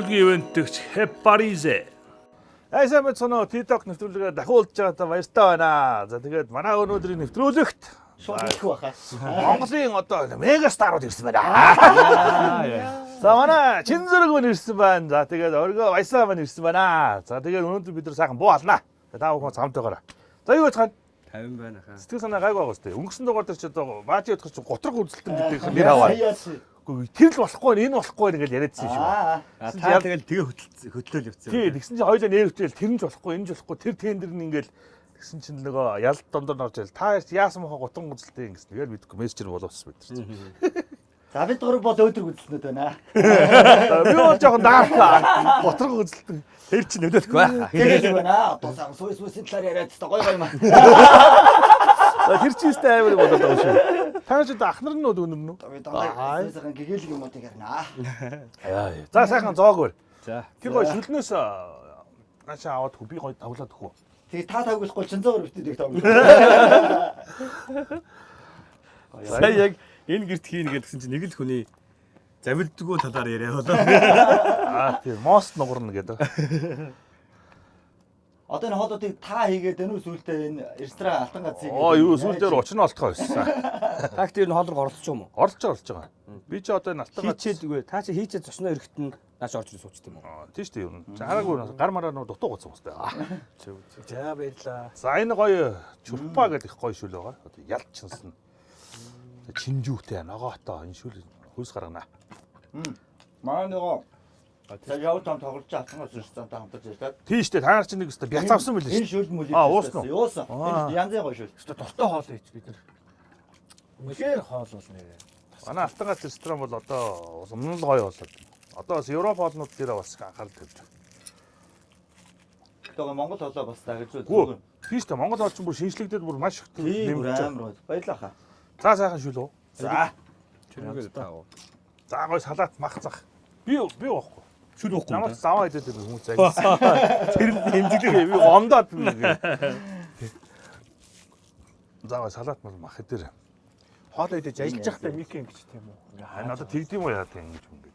Өдрийн ивэнтгч Хепаризе. Сайн мэцэнэ TikTok нэвтрүүлгээ дахиулж байгаадаа баяртай байна. За тэгээд манай өнөөдрийн нэвтрүүлэгт шууд ирэх байхаа. Монголын одоо мега старууд ирсэн байна. За манай Чинзүрэг мань ирсэн байна. За тэгээд оргоо Баясаа мань ирсэн байна. За тэгээд өнөөдөр бид нар сайхан буу алнаа. Та бүхэн хамт байгаараа. За юу байцгаана? 50 байна хаа. Сэтгэл санаа гайгүй байгаа шүү дээ. Өнгөрсөн дугаар дээр ч одоо Баажи бодох чинь готрог үзэлтэн гэдэг нэр аваа. Тэр л болохгүй энэ болохгүй гэж яриадсан шүү. Та тэгэл тэгээ хөтлөөл явцсан. Тий, тэгсэн чинь хоёулаа нэр хөтлөөл тэр нь ч болохгүй энэ ч болохгүй тэр тендер нь ингээл тэгсэн чинь нөгөө ялд дондор орж ил та яасан мохоо гутан үзэлтэй ингэсэн. Тэгэл мэдгүй мессежэр болооссон бид чинь. За бид гурав бол өөдрөг үзэлтнүүд байна. Би бол жоохон даархаа. Готрог үзэлтэн. Тэр чинь нөлөөлөхгүй баа. Тэгэл байна. Одоо сайн суусын талаар яриад та гой гой маа. Тэр чинь өстэй амар болоод байгаа шүү. Та ч одоо ахнар нь нөө өнөр нь. Би дандаа сайхан гэгээлэг юмуудыг ярина. За сайхан зоогвэр. За. Тэр гой шүлнөөс наашаа аваад би гой тавлаад өгөө. Тэгээ та тавьчихгүй Чинзүүр битдэг тавьчих. Сая яг энэ гэрт хийнэ гэдгсэн чинь нэг л хүний завилдггүй талаар яриа болоо. Тийм мост нугарна гэдэг. Одоо энэ хоолоодыг та хийгээд энэ сүүлдээ энэ ресторан алтан гац хийгээд. Юу сүүлдээр очно олтгоо байсан. Тагт ер нь хоол руу оролцож юм уу? Орж байгаа. Би ч одоо энэ алтан гац Хийчээд үгүй. Та чи хийчээд зочноо ирэхэд нь нааш орж ирж суучих юм уу? тийм шүү дээ юу. Хараагүй гар мараа нөө дутуу гоцсон хэвээр. За баярлаа. За энэ гоё чурпа гэдэг их гоё шүл байгаа. Одоо ялт чинсэн. Чинжүүхтэй ногоотой энэ шүл хөлс гаргана. Манай нөгөө за яв том тоглож алтан гац ресторан та хамтарч ирлээ. Тийм шүү дээ. Та нар чинь нэг өстө бяц авсан мөлий Энэ шүү. шүл мүлээ. Уусан. Энэ янзын гоё шүл. Өстө дуртай хоол хийж бид нар. Үнэхээр хоол бол нэрээ. Манай алтан гац ресторан бол одоо өмнө л гоё болоод. Одоо бас Европ хоолнууд дээр бас анхаарал тавьж байгаа. Тэгээ Монгол хоолой бас дагаж Гүү. зүгээр. Тийм шүү дээ. Монгол хоол чинь бүр шинжлэгдээд бүр маш их Тийм нэмж байгаа. амар гоё. Баярлаа хаа. За сайхан шүл үү. За. Чирээгээ таа. За гоё салаат мах зах. Би واخгүй. Шүл уухгүй. Ямар ч заваа идэх хүмүүс загсан. Тэр хэмжлэгээ би гомдоод би. За гоё салаат мах дээр. Хоол идэж аялж явахдаа микэн гэж тийм үү? Энэ одоо тэгдэм үү яа тийм юм бэ.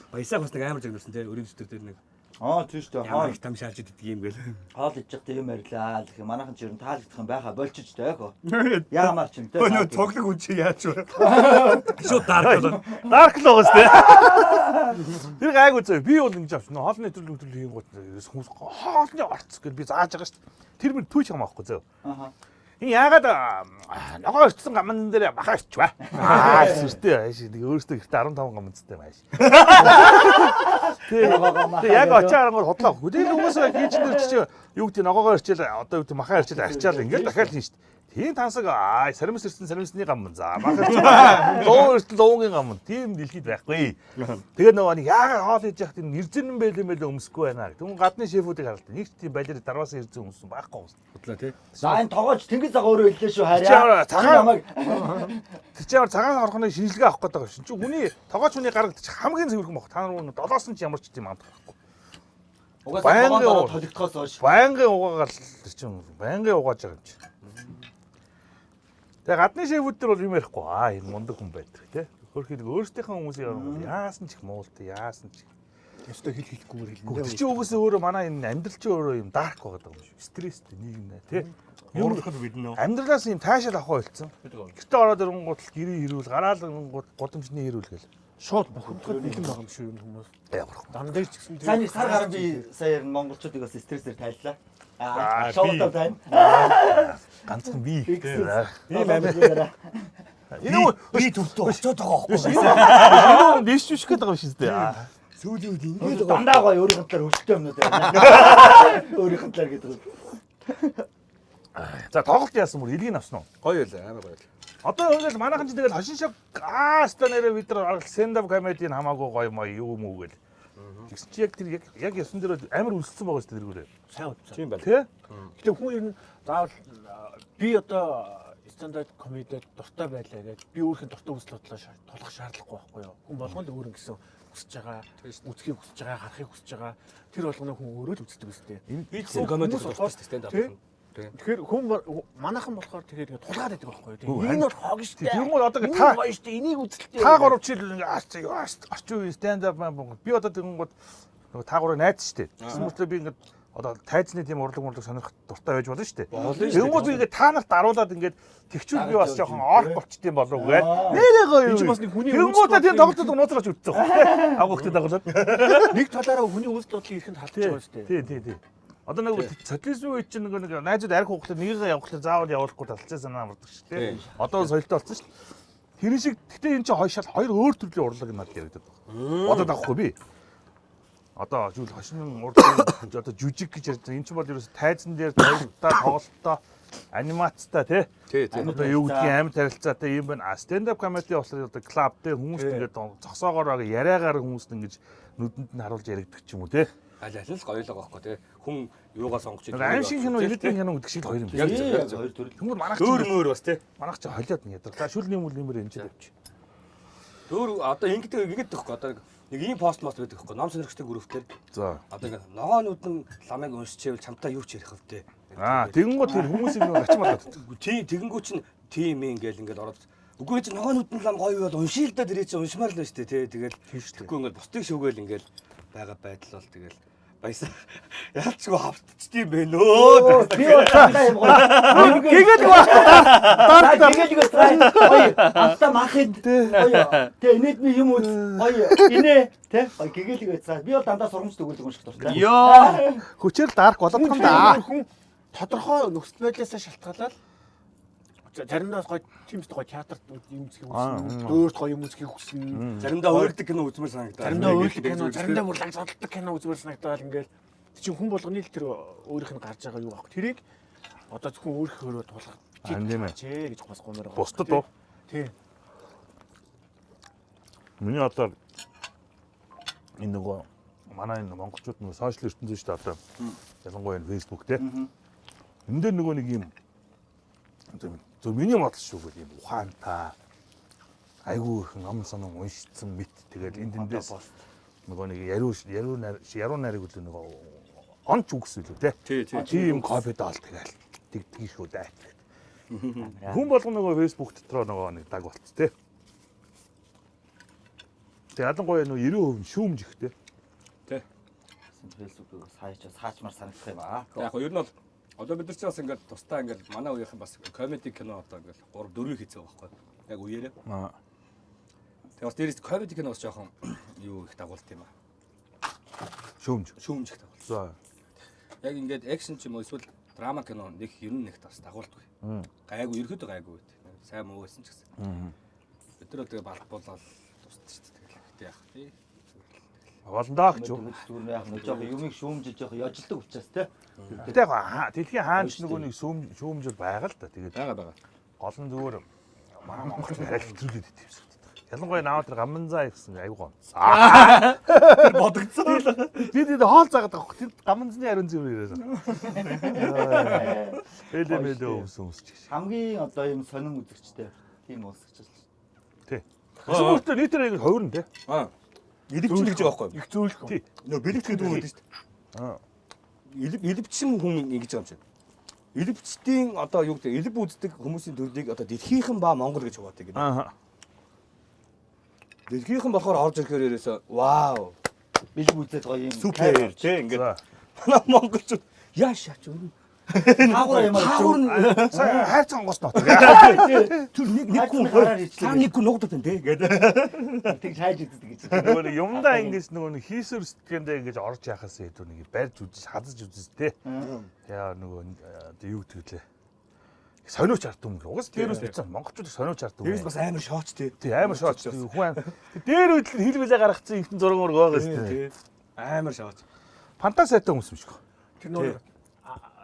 Баясаа бас нэг амар загнуулсан тийм өрийн зүтэр дээр нэг Тийм шүү дээ. ямар их там шаалж идэг юм гээл. Хоол идчих тийм ярьлаа. Гэх юм манайхан ч ер нь таалагдах юм байха болчих тайхоо. Яамаар ч юм те. Нөө цоглог үн чи яаж вэ? Шууд дарк болоо. Дарк л байгаа сте. Тэр гайгүй зөө. Би бол ингэж авч нөө хоолны төлөв хийм гот хүмүүс хоолны орц гэж би зааж байгаа шүү дээ. Тэр минь түүч юм аахгүй зөө. Аха. Энэ яагаад ногоо ирсэн гамн дээр махаач ба. Сүртэй ааш нэг өөрөөсөө гэртээ 15 гамнцтай байш. Тэг яг очиарангууд хотлоо. Хөдөл хүмүүсээ хийчнэр чи юу гэдэг ногоогоо ирчээл одоо юу гэдэг махаа ирчээл арчаал ингээд дахиад хийн шүү дээ. Тийм тансаг саримс ирсэн саримсны гамн за махаа луу ирсэн луугийн гамн тийм дэлхийд байхгүй. Тэгээд нөгөө нэг яагаад хоол хийж яхад энэ нэрзэн байл юм байл өмсөхгүй байна. Тэгвэл гадны шефүүдийг харалт. Нэг тийм балер дараас ирсэн хүмүүс байхгүй. Худлаа тий. За энэ тоогооч тэнгис цаг өөрөө хэллээ шүү харьяа. Тэр чинь цагаан орхоны шинжилгээ авах гэдэг байна. Чи хүний тогооч хүний гарагд хамгийн зөвхөн баг. Та нар өнө 7-ын ч ямар ч тийм амт байхгүй. Угаасаа тоогоо толигдохоос хойш. Байнгын угаагаар тэр чинь байнгын угааж байгаа юм чи. Тэгээ гадны шефүүд төр бол юм ярихгүй. Энэ мундаг хүн байдаг тий. Хөрхий нэг өөрсдийнхээ хүмүүсийн юм яасан ч их муултай яасан ч. Ястаа хэл хэлэхгүйгээр Тэр чинь угсаа өөрөө манай энэ амьдрал чинь өөрөө юм дарк байгаа юм шүү. Стресстэй нийгэм нэ тий. Ямар дахад биднэ. Амьдралаас юм таашаал авах байлцсан. Гэртээ ороод ирэнгууд л гэрээ ирүүл, гараал ирэнгууд гудамжны ирүүл гэл. Шууд бохогдоход бэлэн байгаа юм шүү юм хүмүүс. Ямар Дандаа ч гэсэн Сайн сар гарan би сая монголчуудыг бас стрессээр тайллаа. би- Шоудаа тань. ганцхан би. Тийм амар. Энэ би төвтөө очиод байгаа байхгүй. энэ дэш шүшг гэдэг юм шиг дээ. Сүүлийн үед ингэж Дандаа гоё өөрийнх нь талаар хөвчтэй юмнууд байна. Өөрийнх нь талаар гэдэг. За тоглолт яасан бүр илгийг авсан уу? гоё байлаа амар гоё. Одоо ингээл манайхан ч тэгэл хошин шог ста нэрэ бид нар стендап комедийн хамаагүй гоё маа юу юм уу гэл. Тэгсэн чи яг тэр яг ясан дээр амар үлссэн байгаа шүү дээ тэргүүрээ. Сайн үзсэн. Тийм байна. Тэ? Гэтэ хүн ер нь заавал би одоо стандарт комедид дуртай байлаа гэж би өөрхийн дуртай үзэл бодлоо тулах шаардлагагүй байхгүй юу. Хүн болгоно л өөр юм гэсэн хүсэж байгаа, үзхийг хүсэж байгаа, харахыг хүсэж байгаа. Тэр болгоно хүн өөрөө л үздэг үстэй. Энэ би комедид дуртай стандарт. Тэгэхээр манайхан болохоор тэгэхээр тулгаад байдаг байхгүй юу. Энэ бол хог штэ. Тэгмээ одоо Энэ та гоё штэ. Энийг үзэлтэй. та гурав чи орчин үеийн stand up man би одоо тэгэнгүүт нөгөө та гурав найз штэ. Гэсэн мэтлээ би ингээд одоо тайзны тийм урлаг сонирхох дуртай байж болно штэ. Тэгэнгүүт би ингээд та нарт даруулаад ингээд тэгчүүл би бас жоохон орк болчтiin болов уу гэ. Нэрээ гоё. Энэ ч бас нэг хүний тэгэнгүүт тийм тоглолтод нууцраач үтсэн. Авгахтай тоглолт. нэг талаараа хүний үйл бодлыг ихэнд халтж байгаа штэ. Тий. Одоо нэг социализм үед чинь нэг найзууд арх хуухлаар нэгээ явуулахлаар заавал явуулахгүй талцсан санаа амардаг шүү дээ. Одоо соёлтой болсон шүү дээ. Тэр шиг гэтээ энэ чинь хоёр өөр төрлийн урлаг надад яригдаад байна. Одоо давхгүй би. Одоо зүйл хошин урлаг одоо жүжиг гэж ярьж байгаа. Энэ чинь бол ерөөс тайзан дээр тоглолттой тоглолттой анимацтай тий. Одоо юу гэдгийг амар тарилцаатай юм байна. Stand up comedy болохоор одоо клуб дээр хүмүүс ингээд зогсоогоор яриагаар хүмүүст ингэж нүдэнд нь харуулж яригддаг ч юм уу тий. Аль аль л гоё л байгаа байхгүй тий. Хүн юугаа сонгож идэх. Аим шиг кино, элитийн кино гэдэг шиг хоёр юм байна. Яг хоёр төрөл. Хүмүүс манайх өөр бас тий. Манайх ч холиод нь ядаргаа. Шүлний мөл нэмэр энэ ч дэвч. Өөр одоо ингэдэг байхгүй одоо нэг ийм пост мост байдаг байхгүй. Ном сонирхчдын группээр. За. Одоо ингэ ногоонууд нь ламыг уншчихвэл чамтай юу ч ярих вэ тий. Тэгэнгүүт тэр хүмүүсийг нэг ачим болоод. Тий тэгэнгүүт чинь тийм ингээл ороод үгүй чи ногоонууд нь лам гоё бол уншил да дэрээ чи уншмаар л шүү дээ тий. Тэгэл тэгэхгүй ингээл бусдыг шүүгээл ингээл байгаа байдал бол тэгэл баясаа яалчгүй хавтчдээ бэ нөө. Би удаа юм гоё. Гэгэл байгаа. Гэгэл гоё. Авта махын гоё. Тэ энэдний юм уу гоё. Инэ тэ гэгэл байцаа. Би бол дандаа сургамжтай өгүүлэг унших дуртай. Йоо. Хүчээр дарк болоод юм да. Хүн тодорхой нөхцөл байдлаас шалтгаалаад заримдаа гоё тиймс гоё театрт юм үзэх хүснэ. Өөрт гоё юм үзэх хүснэ. Заримдаа өөрлөг кино үзмээр санагдаад. Заримдаа өөрлөг кино, заримдаа бүр лаг зодтолдог кино үзмээр санагдаад ингээл чинь хүн болгоны л тэр өөрийнх нь гарч байгаа юу аах. Тэрийг одоо зөвхөн өөрийнхөө тулгах бичээ гэж бас гомоор байгаа. Бусдад уу? Тий. Миний одоо энэ нөгөө манай энэ монголчууд нөгөө сошиал ертөнцийн шүү дээ одоо. Ялангуяа энэ Facebook те. Энд дээр нөгөө нэг юм зөв миний бодол шүү гэл юм ухаантай айгүй их ном сонон уншицсан мэт тэгэл эндээс нөгөө нэг яруу нарыг үл нөгөө онч үгс үлээ те тийм копи даал тэгэл тэгдгийг шүү дээ. Хүн болгоно нөгөө Facebook дотроо нөгөө нэг даг болц те. Тэг ялангуяа нөгөө 90% шүүмж ихтэй. Тэ. Facebook-ыг саачмаар санагдах юм аа. Яг нь ер нь бол одоо бид нар ч бас ингээд тусдаа ингээд манай үеийнхэн бас комеди кино одоо ингээд 3 4 хийцээ байгаа байхгүй. Яг үеэрээ. Тэгээ бас дээрээс комеди кино бас жоохон юу их дагуулт юм аа. Шүүмж их дагуулт. За. Яг ингээд экшн ч юм уу эсвэл драма кино нэг ер нь нэг бас дагуултгүй. Гайгүй ерөөдөө гайгүй байт. Сайн муу байсан ч гэсэн. Бид нар тэгээ балбуулаад тусдаг шүү дээ. Тэгэл яг тий. Болондоо гэж юу. Зүгээр яг нэг жоох юмыг шүүмжилж жоох яжилдаг учраас те. Гэтэ яг дэлхийн хаанч нөгөө нэг шүүмжил байгаа л да. Тэгээд байгаа. Гол нь зүгээр манай монголч арай хэтрүүлээд идэв юм шиг. Ялангуяа наваа тэр гаманзаа гэсэн айгүй гоо. Бодогдсон. Би тэд хоол заагаад байгаа. Тэр гаманзны ариун зэвэр ирээд. Элемэлээ өмсөж. Хамгийн одоо юм сонин үзэгчтэй тийм уусгч л. Тий. Өөртөө нийтээр ингэ хувирна те. Илэвчин гэж байгаа байхгүй юу? Их зөөлөх. Тий. Нөө бэлэгдэхэд үг гэдэг шүү дээ. Илэвчин хүн ингэж байгаа юм шиг. Илэвчтийн одоо юу гэдэг илэв үздэг хүмүүсийн төрлийг одоо дэлхийнхэн ба Монгол гэж хуваадаг гэдэг. Дэлхийнхэн болохоор орж ирэхээр ерөөсөө вау. Билэг үзээд гоё юм. Супер тий ингээд. Манай монголчууд яашаач өнө. Хаагур юм аа. Хайр цангаас нот. Тэр нэг хүн та нэг хүн нугдаад байна тий гэдэг. Тэг хайж үздэг гэж. Нөгөө юмдаа ингэж нөгөө хийсвэр сэтгэндээ ингэж орж яхаас илүү нэг барьж үзэж хадаж үзэж те. Яа нөгөө юу гэдэг лээ. Сониуч ард юм. Угаас дээрээс бицэн монголчууд сониуч ард юм. Дээрээс бас амар шооч тий. Тий амар шооч. Хүн дээр үдлэр хэлбэлээ гаргацсан ихтэн зураг мөрөг байгаа шүү дээ. Амар шооч. Фантазиатай хүмүүс юм шиг. Тэр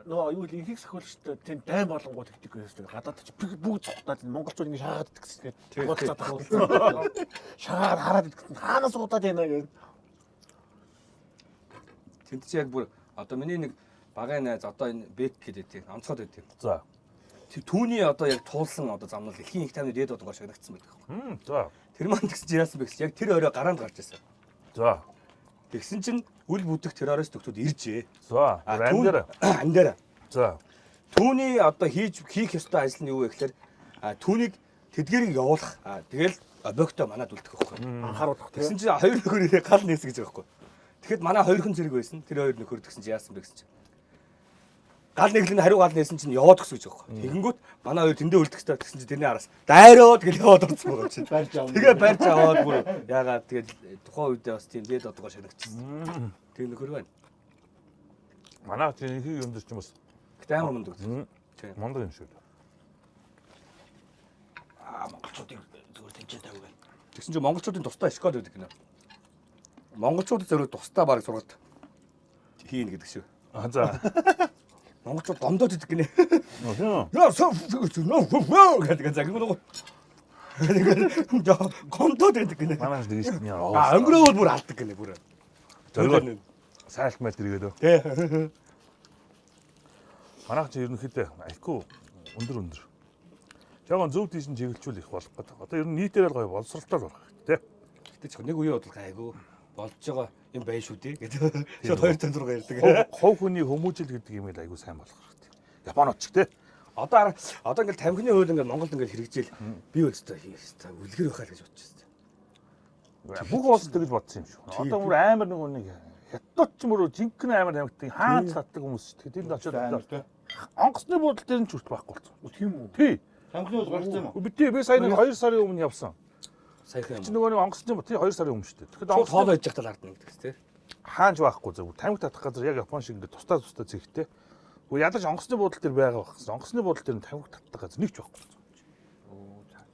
нөгөө юу л ихийг сахиулчтай тийм дайм болонгууд гэдэг байсан. Гадаад чи бүгд цухтаад монголчууд ингэ шаагаад идэх гэсэн. Бодлоод тахлаа. Шаагаад хараад идэх. Хаанаас удаад яана гэж. Тэнд чи яг бүр одоо миний нэг багын найз одоо энэ бек гэдэг онцгой байдаг. За. Тэр түүний одоо яг туулсан одоо замнал эхийн их таймны дэд одгоор шагнагдсан байдаг. За. Тэр маань тэгсэн чинь яасан бэ гэсэн яг тэр орой гараанд гарч ирсэн. За. Тэгсэн чинь үл бүдэх террорист төгтүүд иржээ. За. Амдэр. Амдэр. За. Түүний одоо хийх ёстой ажил нь юу вэ гэхээр түүнийг тэдгэрийг явуулах. Тэгэл объектоо манад үлдэх байхгүй. Анхааруулах тийм. Тэгсэн чинь хоёр нөхөр гал нээсэн гэж байгаа байхгүй. Тэгэхэд манай хоёрхан зэрэг байсан. Тэр хоёр нөхөр тэгсэн чинь яасан бэ гэсэн чинь. Гал нэглэн хариу гал нээсэн чинь яваад өгсөн гэж байгаа байхгүй. Тэгэнгүүт манай хоёр тэндээ үлдэх хэрэгтэй гэсэн чинь тэрний араас дайраад гэл яваад орсон байгаа чинь. Барьж авна. Тэгээ барьж аваад бүр яагаад тэгээд тухайн үедээ бас тийм дээд одгоо шанагчсан. Тэр нөхөр байна. Манай тийм их юм дэрч юм бас. Гэтэ амар мундаг. Мондог юм шүү. Монголчуудын зүгээр тэнцээ тавигаа. Тэгсэн чинь монголчуудын тусдаа школ байдаг гинэ. Монголчуудад зөвхөн тусдаа баг сургалт хийн гэдэг шүү. За. Монголчууд гомдоод идэг гинэ. Тийм. Яа гэдэг загнуу. Гомдоод идэг гинэ. Манай л дэрч нь яа. Өнгөрөөвөл бүр алдаг гинэ бүр. Зоргоо сайлт мэл дэргээд. Тэ. Манайх чи ерөнхийдөө айхгүй өндөр. Жаахан зөв тийш нь чиглэлжүүл их болох гэдэг. Одоо ер нь нийтээр л гоё боловсралтай болох тий. Гэтэ ч нэг үеийн бодлого айгу болж байгаа юм байна шүү дээ гэдэг. Шууд 206 ярьдаг. Хов хүний хүмүүжил гэдэг юм л айгүй сайн болох хэрэгтэй. Японууд ч тий. Одоо ингээл тамхины хууль ингээл Монголд ингээл хэрэгжээл би өлстэй хийхээ үлгэр байхаа гэж бодож байна. Бүх улс тэгж бодсон юм шүү. Одоо бүр амар нэг хятад ч мөрөө жинхэнэ амар тамхитыг хаач татдаг хүмүүс шүү. Тэнд очиод онгоцны буудлын дээр нь ч хүрт байхгүй болсон. Тийм үү? Тий. Тамхины бол гарсан юм уу? Би сая нэг 2 сарын өмнө явсан. Саяхан Чи юм. нөгөө нэг онгоцны буу тий 2 сарын өмнө шүү дээ. Тэгэхэд Шууд хоол байж захтал хардна гэдэг тий. хаанч байхгүй зөв тамхи татах газар яг Япон шиг ингээд тусдаа зэгтэй. Уу ядарч онгоцны буудлын дээр байгаа багсан. Онгоцны буудлын дээр тамхи татдаг газар нэг ч байхгүй.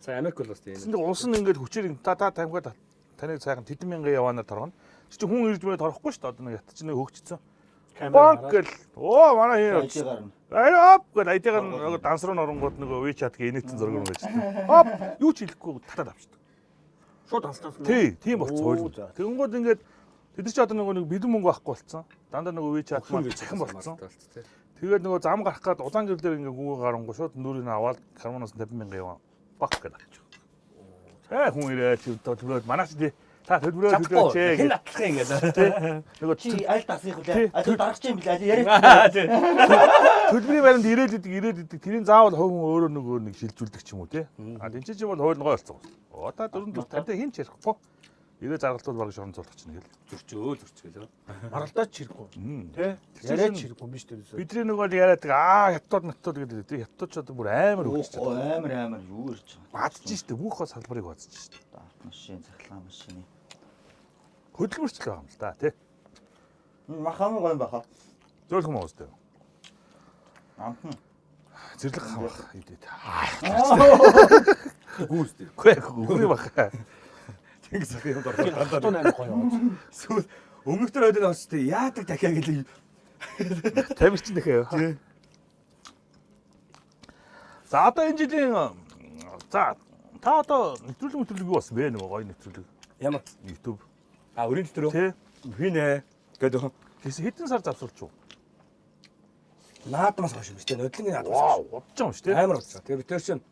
За Америк бол бас тийм. Тэнд улс нь ингээд хүчээр та тамхи таныг сайхан тэдэн мянган яваанаар торгоно. Чи хүн ирж мэй торхгүй шүү дээ. Одоо нэг ятч нэг хөгжсөн. Банк гэл оо манай хин Айти гарна. Ап гэл айтайгаар нөгөө данс руу норонгууд нөгөө WeChat гээ инээдсэн зураг юм байж тээ. Ап юу ч хэлэхгүй татаад авчихдаг. Шууд ханслаас. Тий, тийм болцсон хууль. Тэгэнгүүт ингээд тэд нар ч одоо нөгөө нэг бэлэн мөнгө авахгүй болцсон. Дандаа нөгөө WeChat маань цахим болцсон. Тэгээд нөгөө зам гарах гээд улаан гэрэл дээр ингээд гүгөө гарангуу шууд нүрийг аваад карманоос 50,000 яваа. Бак гэдэг авчих. Хүн ирээ чи төлбөрөд манаач тий. Та төлбөрөө төлөөч ээ. Хэн атлах юм гэдэг. Нөгөө Чи аль тасих үлээ. Тэр дарагч юм билээ. Яриад. төлбөрийн баримт ирээд идэг. Тэрийн заавал хувь хүн өөрөө нөгөө нэг шилжүүлдэг ч юм уу тий. Тэнцээ чи бол хууль болцсон. Та 4 тавтай хин ч ярихгүй. Ирээ заргалтууд бараг шорон цуулах чинь гэл. Зөрчөөл. Маралдаач чирэггүй. Тий. Яриач чирэггүй юм биш үү? Бидний нөгөө яриад хятад гэдэг тий. Хятад ч одоо бүр амар өгч байгаа. Амар юу ирж байгаа. Бадж штэ бүх хол салбарыг бадж штэ. Машин захлаа машины. Хөдөлмөрчлөө байгаа юм л да тий. Махам гоо баха. Зөөлхөн моос дээ. Амхан. Зэрлэг хамах идэт. Гүүстэй. Үгүй баха. Тэнгис ах юм дортой. Хатуу амар гоё. Сүүл өмнөдөр ойдод авчтай яадаг дахиа гэлээ. Тамирчин дахиа. За одоо энэ жилийн за та одоо нэвтрүүлэг юу болсон бэ нөгөө гоё нэвтрүүлэг Ямар YouTube өрийн дотор тий хийнэ гэдэг. хэдэн сар завсруулч юу? Наадмаас хойш юм шүү дээ. Нодлонгийн наадмаас. Вау, удаж юм шүү дээ. Амар удаа. Тэгээ бид тэр чинь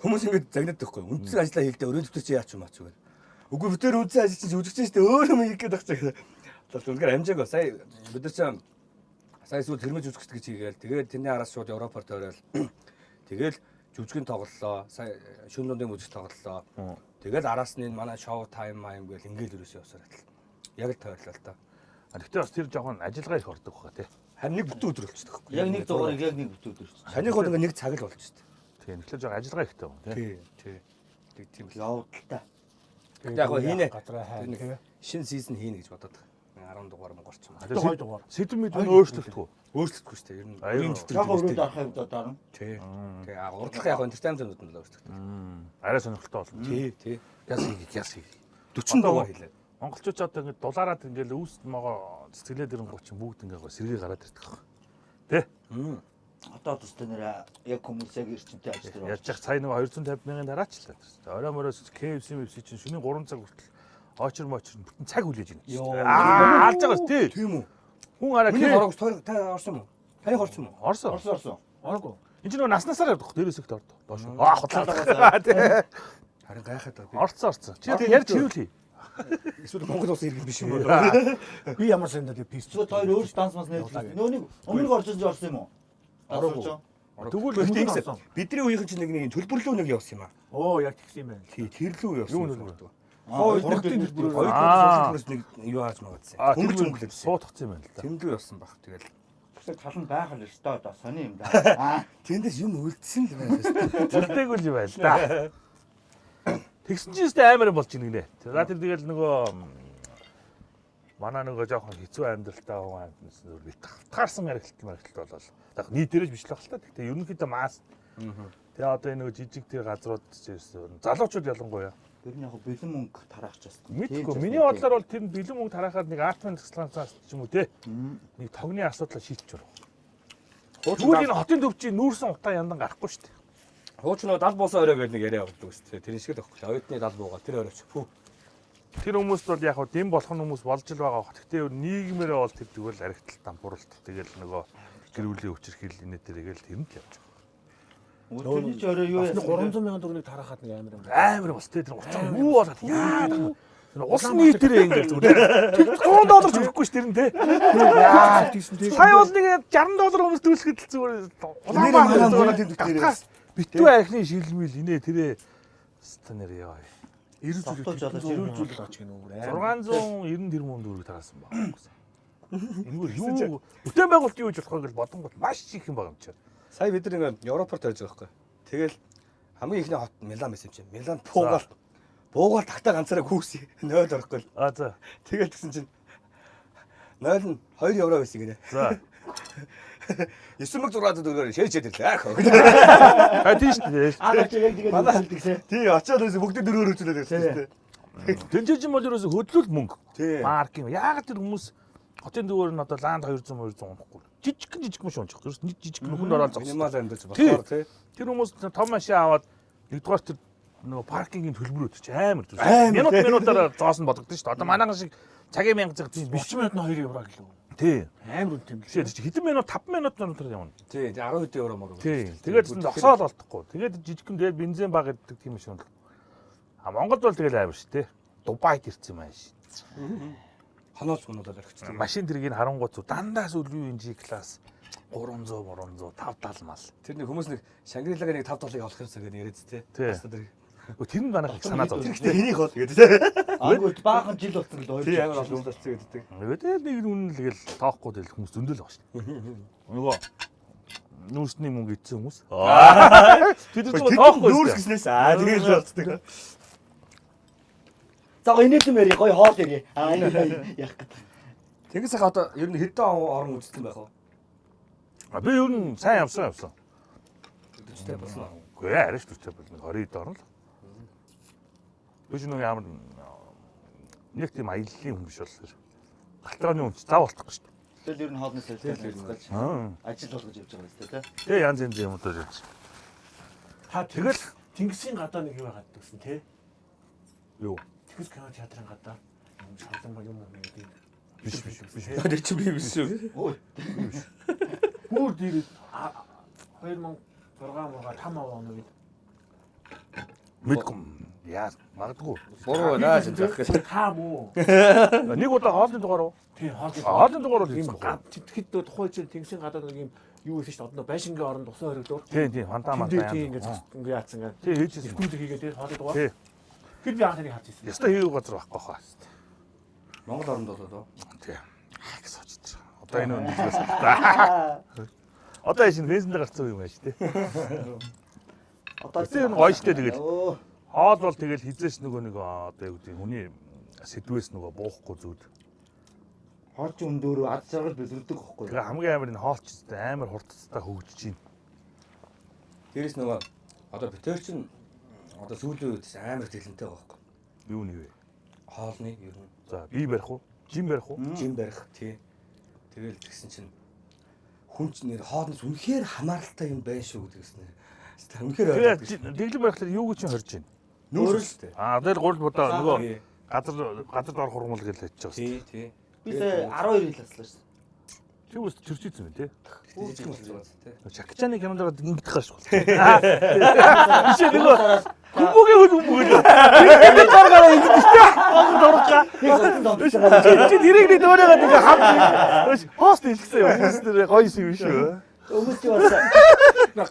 хүмүүс ингэж загнаад байхгүй. Үндсэн ажиллаа хийлдэ өрийн дотор чи яач юм аач вэ? Үгүй бид тэр үндсэн ажил чинь жүжигч шүү дээ. Өөр юм хийх гээд байх чаа. Тэгэхээр үнээр амжааг сая бид нар чинь сая сүүл тэрмэж жүжигч гэж хийгээл. Тэгээд тэрний араас шууд Европоор тойрол. Тэгэл жүжигэн тоглолоо. Сая шүн дундын мужиг тоглолоо. Тэгэл араас нь манай шоу тайм маим гэл ингээл өрөөсөө явсаар атал. Яг л тойрлоо л та. Гэхдээ бас тэр жоохон ажиллагаа их ордог баха тий. Харин нэг бүтэн өдөр болчихдог байхгүй. Яг нэг дугаарыг яг нэг бүтэн өдөр. Санийх бол ингээ нэг цаг л болчихсон. Тийм тэгэхээр жоохон ажиллагаа ихтэй байна тий. Тий. Тэг тийм л. Явдалтай. Яг гоо хийнэ. Гадраа хай тий. Шинэ сизон хийнэ гэж бодоод. 10 дугаар мөнгөрч юм. Хой дугаар. Сэдв мэд өөрчлөлтгүй. Өөрчлөлтгүй шүү дээ. Ер нь Аюу. өрийн Яг дотор өрөөд арах юм дараа. тий. Тэгээ урдлах яг энтертайнментууд нь л өөрчлөлттэй. Арай сонирхолтой болно. Тий. Яс хий. 40 дугаар хийлээ. Монголчууд ч одоо ингэ дулаараад ингээл үүс могоо цэцгэлээд ирэнгуут чинь бүгд ингээ сэргээ гараад ирдэг баг. Тэ? Одоо төстэй нэр яг хүмүүс яг эрчимтэй ажиллаж Яаж яах сая нэг 250,000-ын дараачлаа. Орой мороос KFC чи шөнийн 3 цаг хүртэл очир бүтэн цаг хүлээж байна. Алж байгаас тий. Тийм үү? Хүн арай Миний хорогч та орсон юм уу? Таны хорсон юм уу? Орсон. орсон. Орго. Энд чинь наснасаар явдаг. Дээрээс ихт ордог. Доош. Хутлаа. Тий. Харин гайхаад байна. Орцсон. Чи ярьж чивэл хий. Эсвэл Монгол улсын иргэн биш юм уу? Би ямар сандаа пист. Зүгээр хоёр өөр станц мас нэр. Нөөнийг өмнө орж орсон юм уу? Ороогүй. Тэгвэл бидний үеийн чинь нэг төлбөрлөө нэг явсан юм аа. Оо яг тэгсэн юм байна. Тий, тэрлүү явсан. Юу нөлөө? Хоёр гуравдын төлбөрөөр. төлбөрөөс нэг юу хааж магадсан. Өнгөж өнгөлөө. Суутгацсан юм байна л да. Тэмдүү явсан баг. Тэгэл Талан байх л өстой одоо сони юм да. тэндээс юм үлдсэн л байна. Зүрдэггүй юм байна л да. Тэгсэн чинь өстой амар болж ийн гинэ. За тэр тэгэл нөгөө манай нөгөө жоохон хэцүү амьдралтай хүн амтнаас таарсан харагдалт болол. Яг нийтээрж биш л баг л та. Гэхдээ ерөнхийдөө маас. Тэгээ одоо энэ нөгөө жижиг тэр газрууд залуучууд ялангуяа. Тэр нь яг бэлэн мөнгө тараахчаас. Мэдгүй. Миний бодлоор бол тэр бэлэн мөнгө тарахад нэг артман тасалгаанаас ч юм уу те. Нэг тогны асуудлаа шийдчих жоо. Тэгвэл энэ хотын төвчийн нүүрсэн утаа яндан гарахгүй шүү дээ. Хууч нөгөө дал буусан орой гэдэг нэг яриа болдог шүү дээ. Тэр шиг л байхгүй. Оюутны дал буугаа тэр оройч. Тэр хүмүүст бол яг хөө дэм болох хүмүүс болж л байгаа. Гэхдээ нийгмээрээ бол тэр тэгвэл аригтал дампууралт. Тэгэл нөгөө гэр бүлийн хүчирхийлэл инээ тэргээл тэр нь л явж байгаа. Өдөрний ч орой юу яасан? 300 мянган төгрөгийг тарахад нэг амар юм. Амар бас тэр уцаа юу болоод яа. Улс нийтээрээ ингээл зүгээр. $100 ч өгөхгүй ш тэр нь те. Яа тийсэн те. Сая бол нэг $60 өмнөс төлөхөд л зүгээр улаанбаатар битүү архины шилмэл инээ тэрэ станер яа. 90 жил оч гэнэ үү. 690 тэрбум төгрөг тараасан баг. Энгүүр юу бүтээн байгуулалт юу гэж болох вэ гэж бодонгот маш их юм байгаа юм чаа. Сая бид нэг Европоор тавьж байгаа байхгүй. Тэгэл хамгийн ихний хот Милан байсан юм чинь. Миланд буугаал тагтаа ганцаараа хүүс 0 орохгүй. За. Тэгэл тэгсэн чинь 0 нь 2 евро байсан гинэ. За. 9600 төгрөгөөр шээчээд ирлээ. Тийм шүү дээ. Тэгээд хэлдэгсэ. Тий, очоод өсө бүгд дөрөөр өрчүүлээд байсан шүү дээ. Тэнцэж юм бол ерөөсө хөдлөл мөнгө. Тий. Маркинг. Яагаад тэр хүмүүс хотын дүүрээр нь одоо ланд 200 унахгүй. Жижиг юм шиг унчих. Ерөөс нэг жижиг нүхэнд ороод зогсож. Минимал амьдч болохоор тий. Тэр хүмүүс том машин аваад нэгдүгээр тэр нөгөө паркингийн төлбөрүүд чи амар зүс. Минутаараа зоосон бодогдсон шүү дээ. Одоо манайхан шиг цагийн 1000 цаг тийм 30 минут нь 2 евро гэлээ. тий. Амар үнэтэй юм. Чи хэдэн минут 5 минут нар явна. Тий, 12 евро мөр. Тий. Тэгээд зогсоол болтохгүй. Тэгээд жижигхэн дээр бензин баг гэдэг тийм шиг. А Монголд бол тэгэл амар шүү дээ. Дубайд ирсэн юм ааш. Хонооч мөнөд орчихсон. Машин тэргийг харангуйц дандаа сүлгүй G класс 300 570 мал. Тэр нэг хүмүүс нэг Шангрилагаа нэг 5 долыг авах юмсаа гэдэг яриад тий. Тий. Тэр нь манайх санаа зов. Гэхдээ хэнийг хол гэдэг тий. Ангууд баахан жил болсон л Тий, амар олон болсон гэдэг. Тэгээд нэг үнэн л тэгэл тоохгүй тэгэл хүмүүс зөндөл байгаа шүү дээ. Нөгөө нүүрсний мөнгө ицсэн хүмүүс. Тэр зүгээр тоохгүй. Нүүрс гиснээс тэгэл болцдог. За энэт юм яри гоё хоол яри. Яах гээд. Тэнгис хаа одоо ер нь хэдэн орон үзсэн байх вэ? Би ер нь сайн явсан. Өдөртэй болсон. Үгүй ээ, арай ч төстэй бол 20 орно л. Би ч нэг ямар нэг тийм аяллаа хүн биш боллоо. Галтгааны хүн зав болчихгүй шүү дээ. Тэгэл ер нь хоолны сэлтэй гэж ажил болгож явж байгаа юм тест тий. Тэгээ янз янз юмудаар явж. Та тэгэл Тэнгисийн гадаа нэг юу хаад гэсэн тий? Юу? Тэнгис кино театрын гадаа шалан юм гэдэг. Биш. Тэр чи би биш үү? Бүр дээр 2006 5 он үед Мэдгүй. Яа, магадгүй. Буруу байна гэж байх гэж. та муу. Нэг удаа хоолны дугаар уу? Тий, Хоолны дугаар уу ийм хийсэн. тэгэхэд тухайн чинь Тэнгисийн гадаа нэг юм юу хийсэн шүү дээ. Одоо байшингийн оронд усан хориглоо. Тийм, фантамаа Тий, байна. ингэ яатсан ингээ. Тий, хийжсэн. Скүүл хийгээд тий, хоолны дугаар. Тий. Тэр би анхны харж ирсэн. Яста хийгээгүй газар байхгүй хаа. Монгол оронд болоо. Тий. Гэж сочиж байгаа. Одоо энэ үнэлээс. Одоо энэ фэйсэндээ гарцсан юм байна шүү дээ. Одоо Тэр гоё штэ тэгэл. Хоол бол тэгэл хизээш нөгөө нэг одоо юу гэдэг хүний сэдвээс нөгөө буухгүй зүуд. хоолч өндөөрөө ад жаргал бэлэрдэг байхгүй. Тэгээ хамгийн амар энэ хоолчтой амар хурдцтай хөгжиж байна. Дээрээс нөгөө одоо битэр чинь одоо сүүлийн үед амар тэлэнтэй байгаа байхгүй. Юу нэ вэ? Хоолны ер нь. За би барих уу? Жим барих уу? Жим барих тий. Тэгэл тэгсэн чинь хүн ч нэр хоолноос үнэхээр хамааралтай юм байна шүү гэдгээс нэр. Үнэхээр Тэгээ дэглэм барихлаар юу гэж харж байна? нүүрстэй. Тэр гурал бодоо нөгөө газар дор хурмал гэж хэлж байгаа шүү. Тий, тий. Би 12 жил аслаа шүү. Чи үст чирчээсэн юм тий. Жижиг болж байгаа тий. Чакчаны камераар ингэдэг хааш бол. Биш нөгөө хүмүүгийн хүмүүс. Энэ гаргаараа ингэдэг шүү. Дурга. Чи тэрийг нэг дөөрөөд ингээ хав. Хост хэлсэн юм. Хүмүүс тэр гоё юм шүү. Өмсч болсон.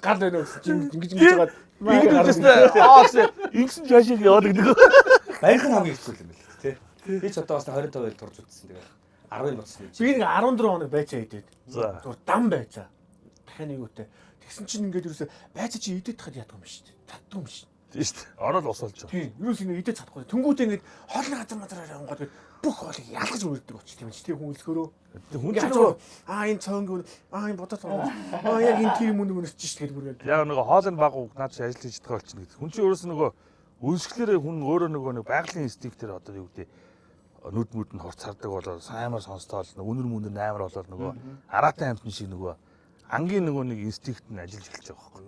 Гал байна гэсэн чинь ингэж жагаад Ингээд үжсэн аа гэсэн ингэсэн жаашиг яваад гэдэг. Баярх нь хамгийн хэцүү юм байна тий. Би ч одоо бас 25 байл турж утсан тэгээ 10 боцсон. би нэг 14 хоног байцаа идэв. За. Зүгээр дам байцаа. Дахин нэг үтэй. Тэгсэн чинь ингээд ерөөсөө байцаа чи идэх тахад яддаг юм шүү дээ. Татдаг юм шүү. Тийм шүү дээ. Ороод ус болж байгаа. Тийм. Ерөөс ингэ идэж чадахгүй. Тэнгүүтээ ингээд хоолны газар мазараар явангууд бүх хоолыг ялгаж үрдэг болчих тийм ч тийм хүн илсгөрөө. Хүн Яаж чинь энэ цонг энэ бодоод яг энэ тийм үнэ үнэрч шүү дээ гэдэг. яг нөгөө хоолны багуу наад чи ажиллаж идэх болчихно гэдэг. Хүн чинь өөрөөс нөгөө үнсгэлээрээ хүн өөрөө нөгөө нэг байгалийн инстинктээр одоо юу гэдэг нүд мүд нь хорц хардаг болоод саймаар сонстоод өнөр мөнөр наймар болоод нөгөө араатай амтны шиг нөгөө ангийн нөгөө нэг инстинкт нь ажиллаж эхэлж байгаа байхгүй.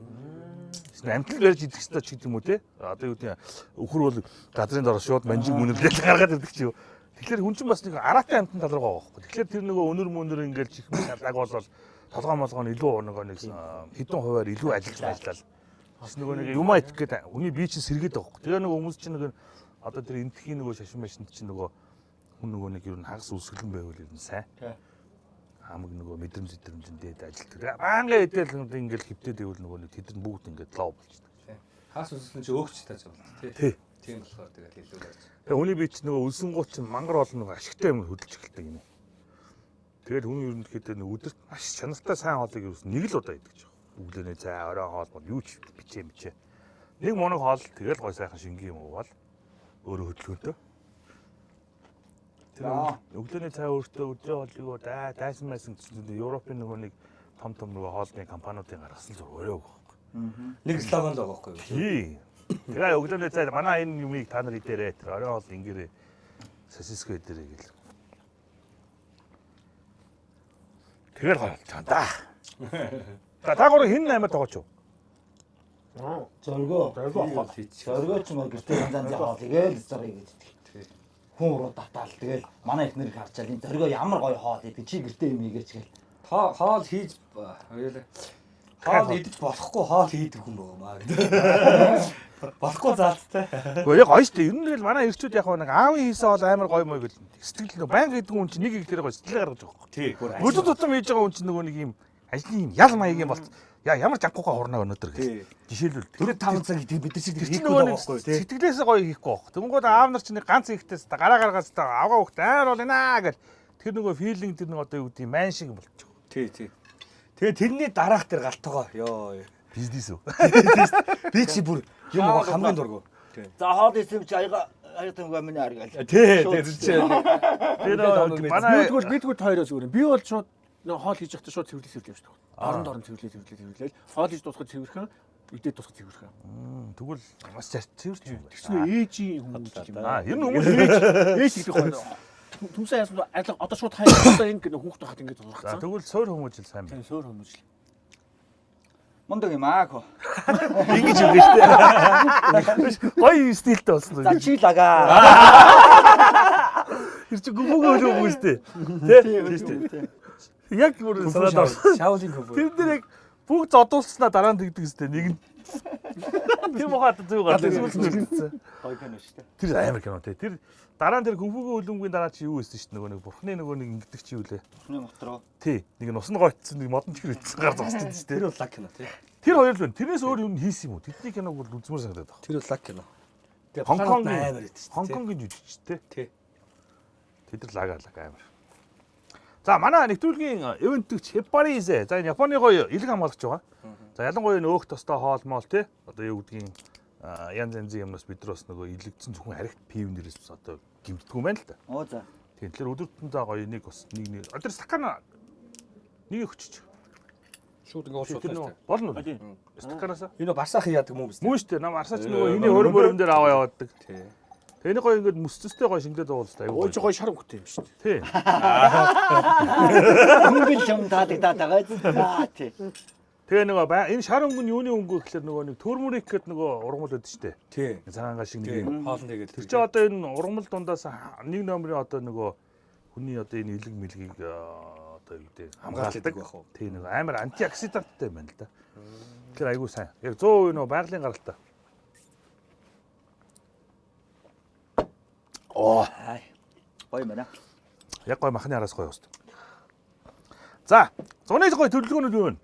Эсвэл амтл барьж идэх хэрэгтэй ч гэдэг юм уу те. Одоо юу гэдэг өхөр бол газрын доор шууд манжиг мөнөрлөл гаргаад ирдэг чи юу. Тэгэхээр хүн чинь бас нэг араатай амтны тал руу байгаа байхгүй. Тэгэхээр тэр нөгөө өнөр мөнөр ингээл чихмэл шалаг болол толгой молгоо нь илүү нөгөө нэг хэдэн хувиар илүү ажиллаж. Бас нөгөө нэг юм айтх гэдэг хүний бие чинь сэргээд байгаа байхгүй. Тэгээ нөгөө хүмүүс чинь нэг одоо тэр энтхийн нөгөө шашин машинд чинь нөгөө хүн нөгөө нэг юу н хагас үсгэлэн байвал юм сайн. Хамаг нөгөө мэдрэмж зэдрэмжэндээ ажилтдаг. Бангаа идэл ингээл хөвтөд ивэл нөгөө нэг тэд нар бүгд ингээд лоо болчихдог. Хаас үсэлэн чи өөгч тааж байгаа Тий. Тийм болохоор тэгээд илүү байж. Тэгээ хүний бие чинь нөгөө үлсэн гол чинь мангар олон нөгөө ашигтай юм хөдөлж эхэлдэг юм. Тэгээд хүн ерөнхийдөө нөгөө өдөрт маш чанартай сайн хоолыг юус нэг л удаа идэг ч. Өглөөний цай, оройн хоол бол юу ч бичээ. Нэг моног хоол тэгэл гой сайхан шингийн юм уувал өөрөө хөдөлгөөнтэй. Тэр өглөөний цай өөртөө өдрөө хоолыг дайсан байсан гэсэн Европын нөгөө нэг том нөгөө хоолны компаниудын гаргасан л өөрөө байхгүй. Нэг слоган л байгаа байхгүй юу? Тий. Тэгээ өглөөний цай манай энэ юмыг та нар идээрэй. Тэр оройн хоол ингээрэй. Сосиско идээрэй гэл. Тэгэл гоё чанда. Таагуур хин наймаар тоглож юу? Зоргоо ч мөр гэртээ янз янзын хоол игээл зоргоо гэдэг. Хүн уруу татаал тэгэл манай ихнэрийг харчаал энэ зоргоо ямар гоё хоол идэг чи гэртээ юм ийгээч гээл. Та хоол хийж хоёулаа. Хоол идэж болохгүй хоол хийдэг хүн байгаа маа гэдэг. Болохгүй заалттай. Гэхдээ яг гоё шүү дээ. Ер нь тэгэл манай ирчүүд яг нэг аавын хийсэн хоол амар гоё мой гэл. Сэтгэл нөгөө байнга идэг хүн чинь нэг их тэр гоё сэтгэл гаргаж байгаа байхгүй. Тий. Өдөр тутам хийж байгаа хүн чинь нөгөө нэг юм ажлын юм ял маягийн болт. Яа ямар жанхуугаа хурнаа өнөөдөр гэх. Жишээлбэл 4-5 цаг бид нар шиг хийхгүй байхгүй тий. Сэтгэлээсээ гоё хийхгүй байх. Тэнгууд аав нар чинь нэг ганц ихтэйс гараа гаргаас та авгаа хөхт амар бол наа гэл. Тэр нөгөө филинг тэр нэг одоо юу гэдэг ман шиг болчих. Тий. Тэгээ тэрний дараах тэр галтгаа ёо. Бизнес үү? Би чи бүр юм хамгийн дургу. За хоол исэн чи аяга байгаа миний аргаал. Тий. Тэр чи. Тэр манай Бидгүүл хоёроос өөр. Би бол шууд хоол хийж явахдаа шууд цэвэрлэж юм шүү дээ. Орон цэвэрлээ. Хоол хийж дуусахад цэвэрхэн, идээд дуусахад цэвэрхэн. тэгвэл бас цэвэрч юу. Тэгснэ ээжийн хүмүүс юм. Ер нь хүмүүс Ээж гэдэг хоёр. Түмсэн яасан одоо шууд хайрлаа ингэ хүүхдээ хат ингэ за зургацсан. тэгвэл суур хүмүүжил сайн байна. Тийм суур хүмүүжил. Мундаг юм аа хөө. Ингэж юм гэж дээ. Гоё стилтэй болсон. За чи лагаа. Тэр чи гүгөө хүмүүс дээ. Тэ? Яг бүр санаад орсон. Шаулын хөв. Тэр дээр яг бүгд зодуулснаа дараа нь тэгдэг өстэй нэг нь. Тэр мохот зүг гардаг зүйлсэн. Гоё кино шүү дээ. Тэр амар кино те. Тэр дараа нь тэр хүмfüгийн үлэмгийн дараа чи юу хийсэн шүү дээ нөгөө нэг бурхны нөгөө нэг ингэдэг чи юу лээ. Бурхны мотороо. Тий. Нэг нь усны гойтсон нэг модон чихэр ütсэн гар зогссон шүү дээ. Тэр бол лаг кино тий. Тэр хоёр л байна. Тэрнээс өөр юм хийсэн юм уу? Тэдний киног бол үзмэр санагдаад байна. Тэр бол лаг кино. Хонконгийн жүжигчтэй. Тий. Тэд нар лаг амар. За манай нэвтрүүлгийн ивентгч Хиппаризе. За энэ Японы гоё элэг хамгаалагч байгаа. За ялангуяа энэ өөх тостой хоол моол те. Одоо юу гэдгийг янз янзын юмнаас бид нар бас нөгөө илэгдсэн зөвхөн харигт пив нэрээс бас одоо гимтдэг юм байна л да. Оо за. Тийм тэгэхээр өдөртөн за гоё нэг бас нэг одоо стакана нэг өччих. Шууд ингэ уулзах. Болно уу? Стаканасаа. Энэ барсаахан яадаг юм уу бэ? Мөн шүү дээ. Нам арсаач нөгөө эний хөрөм дээр аваа явааддаг. Тий. Тэний гоё ингээд мөсцөстэй гоё шингэлээд уулзтай. Ууж гоё шар өгтэй юм шүү дээ. Тий. Өнгөл юм таалагдаад байгаа. Тий. Тэгээ нөгөө энэ шар өнгө нь юуны өнгө гэхэлэр нөгөө нэг төрмөрик гэдэг нөгөө ургамал байдаг шүү дээ. Тий. Цагаангаа шиг нэг юм. Хоолн тэгээд. Тэр чинь одоо энэ ургамал дундаас нэг номерын одоо нөгөө хүний одоо энэ илэг мэлгийг одоо юу гэдэг хамгаалдаг байх уу? Тий нөгөө амар антиоксиданттай юм байна л да. Тэр айгүй сайн. Яг 100% нөгөө байгалийн гаралтай. Оо, Гоё юм байна. яг гоё махны араас гоё ууст. За, зуны гоё төлөвлөгөөнүүд юу вэ?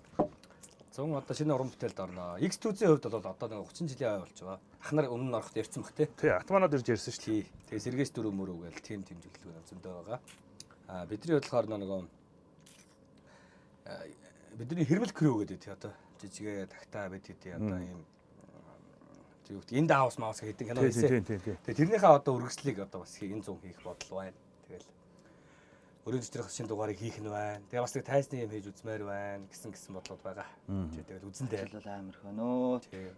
100 одоо шинэ уран бүтээлд орно. X2-ийн хувьд бол одоо нэг 30 жилийн ой болж байгаа. Ах нар өмнө нь ороход ярьсан баг тий. Тий, Атманууд ирж ярьсан шүү дээ. Тий. Тэгээ сэргээс дөрөв мөрөв гээл тим зүйлүүд зөндөө байгаа. Бидний бодлохоор нөгөө бидний хэрмэл крүү гэдэг тий одоо жижигэ тагтаа бид хэдий одоо ийм юу гэдэг энэ даус маус гэдэг кино хийсэн. Тэгээ тэрнийхээ одоо үргэлжлэлийг одоо бас энэ 100 хийх бодол байна. Тэгэл өрөөнд төрөх шинэ дугаарыг хийх нь байна. Тэгээ бас нэг тайзны юм хийж үзмээр байна гэсэн бодлоод байгаа. Тэгэл үзэндээ бол амар хөнөө. тий.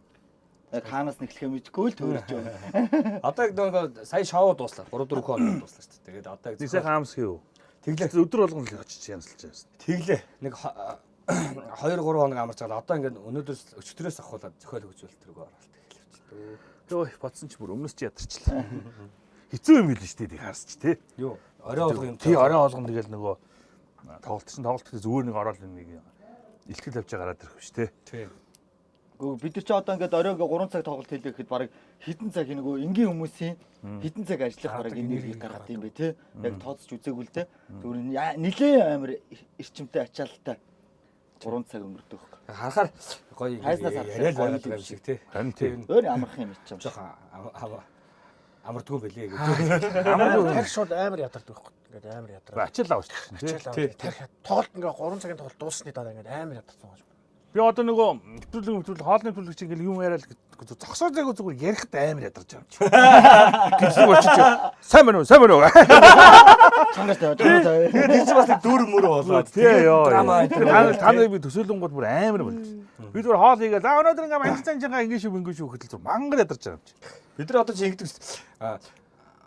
Яг хаанаас нэглэхээ мэдгүй л төрж байна. Одоо нөгөө сая шоу дууслаа. 3 4 хоног дууслаа шүү дээ. Тэгээд одоо Зэсэх хаамс хийв. тэглээ Өдөр болгон л очиж янзлж байсан. тэглээ. Нэг 2 3 хоног амарч байгаа. Одоо ингээд өнөөдөөс өчтөрөөс авахуулаад зохиол хөгжүүлэлт рүү оролт эхэлчихлээ. Өө бодсон ч бүр өмнөөс ч ядарчлаа. Хэцүү юм билээ шүү дээ тийг харсч тий. Юу? Орой болгоо юм. Тий, орой болгон тэгэл нөгөө тоглолт гэдэг зүгээр нэг ороод нэг илтгэл авч гараад ирэх биш тий. Тий. Гэхдээ бид нар ч одоо ингээд оройг 3 цаг тоглолт хийлээ гэхэд баг хэдэн цаг нөгөө энгийн хүмүүсийн хэдэн цаг ажиллах бараг энерги гаргаад юм бэ те. Яг тооцож үзээгүй л те. Зүгээр нилээ амар эрчимтэй ачаалттай 3 цаг өнгөрдөг. Харахаар гоё яриад байгаа юм шиг тий. Харин тий. Өөр амархан юм чинь. Жохон амардгүй байлээ гэж. Амар тарих шууд амар ядардаг байхгүй. Ингээд амар ядардаг. Ачаал авч шүү дээ. Тий. Тоглолт ингээ 3 цагийн тоглолт дуусны дараа ингээ амар ядарсан байна. Би одоо нөгөө нэвтрүүлэг хоолны нэвтрүүлэг чинь ингээл юм яриад зогсоо зайг зүгээр ярихад амар ядарч байгаа юм чи. Гэвч болчих чи. Сайн байна уу? Сайн байна уу? Чангаас тавьж байгаа. Тэгээд тийч бас дүүр мөрөө болоод Тий ёо. драма Та нарыг би төсөөлөнгүүд бүр амар болж. Би зүгээр хоол хийгээл за өнөөдөр ингээм анхцанжингаа ингэ шүү хөтөл зүр мангар ядарч байгаа юм чи. бид нар одоо чи ингэдэг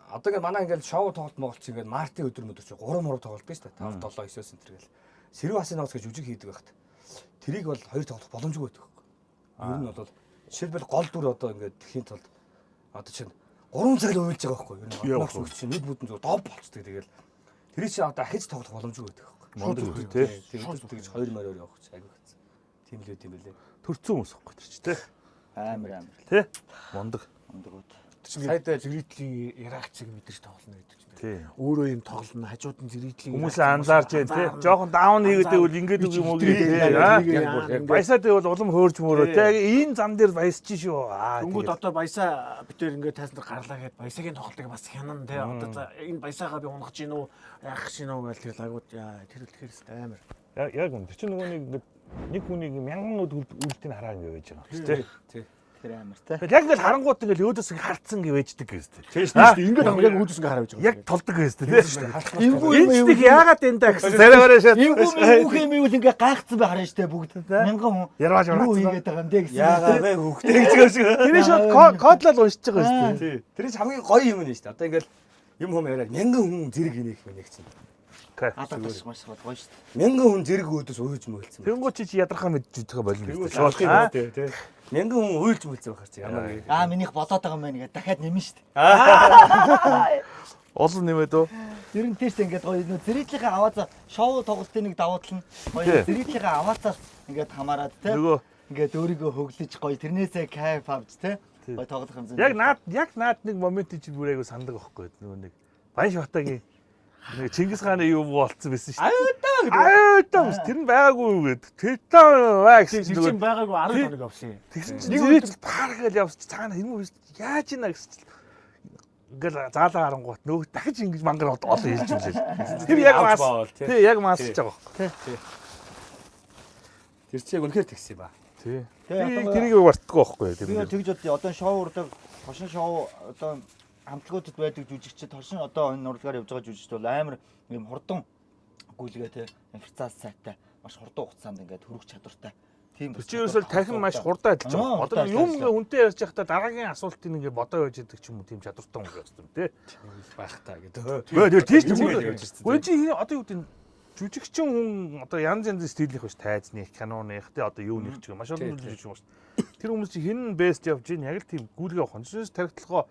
одоо ингээд манай ингээд шоу тоглолт моголч ингээд мартын өдөр мөдөр чи 3 муруу тоглолт биш үү? 5 7 9 центр гэл. Сэрүү хасын ноос гэж жүжиг хийдэг байхад тэрийг бол 2 тоглох боломжгүй байдаг. Ер нь бол жишээлбэл гол дүр одоо ингээд тэхийн тулд одоо чинь 3 цаг л уйлж байгаа байхгүй юу? Ер нь чинь нэг бүдэн зүгээр дов болцдог. Тэгэл тэр чинь одоо ахиж тоглох боломжгүй байдаг байхгүй юу? Мондор үү тий. Тэгээд тэгж 2 мороор явах чи айгүй хэцүү. Тийм л үт юм бэлээ. Төрцөн хүмүүс ихгүй тэр чи тий. Амар Тий. Мондог. ондгууд. Сайд зэрэгтлийн яраагчиг мэдэрч тоглоно гэдэг чинь. Тий. Өөрөө юм тоглоно, хажууд нь зэрэгтлийн Хүмүүс анзаарч байна тий. Жохон даун хийгээд байвал ингээд үг юм уу тий. Баясаад байвал улам хөөрж мөрөө тий. Энэ зам дээр баясч шүү. Дөнгөд одоо баясаа битээр ингээд тайзнаар гарлаа гэхэд баясагийн тоглолтыг бас хянана тий. Одоо энэ баясаагаа би унгаж гин үү, яах шин үү гэж тэр лагууд тэр үлдэхэрс амар. Яг энэ чинь нөгөө нэг хүнийг мянган үлдтийг хараа ингэ байж байгаа юм тий. Тий. Тэр амар те. Яг ингээл харангууд ингээл өөдөөс харцсан гэвэждэг гэжтэй. Тийш тийм ингээд хамгийн үүдээс ингээ хараа байж байгаа. Яг толдог гэжтэй тий. Эвгүй Эцэг яагаад энэ даа гэсэн царайгаараа шат. эвгүй юм ингээ гайхацсан бай харна штэ бүгд. Мянган хүн. Яргааж Юу ургаацсан. хийгээд байгаа юм бэ гэсэн. Яагаад вэ хөхтэй гэж байгаа шиг. Тэр шууд кодлол уншиж байгаа шүү дээ. Тий. Тэр чинь хамгийн гоё юм нэ шүү дээ. Одоо ингээл юм яриад мянган хүн зэрэг инех мэнийх чинь. Адаас маш гоё штэ. Мянган хүн зэрэг өөдөөс уйлж мөөлцөн. Тэнгуү чи ядрахаа мэдж байгаа болно шүү дээ. Тий. Мянган хүн уйлж мөөлцөн байхаар чи ямар нэг. Минийх болоод байгаа юм байна гэдэг дахиад нэмэн штэ. Олон нэмээд үү? Ер нь тийш ингээд гоё зэрэглийнхээ аваазаа шоу тоглолтын нэг давуу тал нь гоё зэрэглийнхээ аваазаас ингээд хамаарад те. Нөгөө Ингээд өөрийгөө хөглөж гоё тэрнээсээ кайф авч те. Гоё тоглох юм зэн. яг наад нэг момент чи бүр айгу сандаг байхгүй нөгөө нэг Баян Шатагийн нэг Чингис хааны юу болцсон байсан шүү дээ. Аюутаа тэр нь байгаагүй юу гэд. Тэтэн бай гэсэн Жижиг байгаагүй 10 хоног авсан. тэгсэн чинь нэг паргал явсан цаана энэ юу яаж ийна гэсэн ингээл заалаа харангуут нөө дахиж ингэж мангар олон хэлж үлээ. Тэр яг мас. Тий, яг масч байгаа байхгүй. Тий. Тэр чиг үнэхээр тэгсэн ба. Тий. Тэгээ Тэрийг бартдаггүй байхгүй би тэр. тэгж бодъё. Одоо шоу урдаг хошин шоу одоо хамтлагуудад байдаг жүжигчид хошин одоо энэ урлагаар явж байгаа жүжигчид бол амар юм хурдан гүйлгээ те инфрцаас сайтай маш хурдан хугацаанд ингээд хөрөх чадвартай. Тийм Чи ерөөсөө дахин маш хурдан адилж байгаа. Одоо юм үнтэй ярьж байхдаа дараагийн асуултыг ингээ бодоо байж идэг ч юм уу тийм чадвартай хүн гэсэн тий. Байх та гэдэг. Бөө тийч Тийм тийм л үү. явж ирсэн. Гүн чи одоо юу гэдэг жүжигчин хүн одоо янз янзын стилийнх биш тайзных, киноных тий одоо юуных ч юм маш олон жүжигч юм шүү. Тэр хүмүүс чи хин бест явж ийн яг л тийм гүйлгээ авах. Жишээс тархитлогоо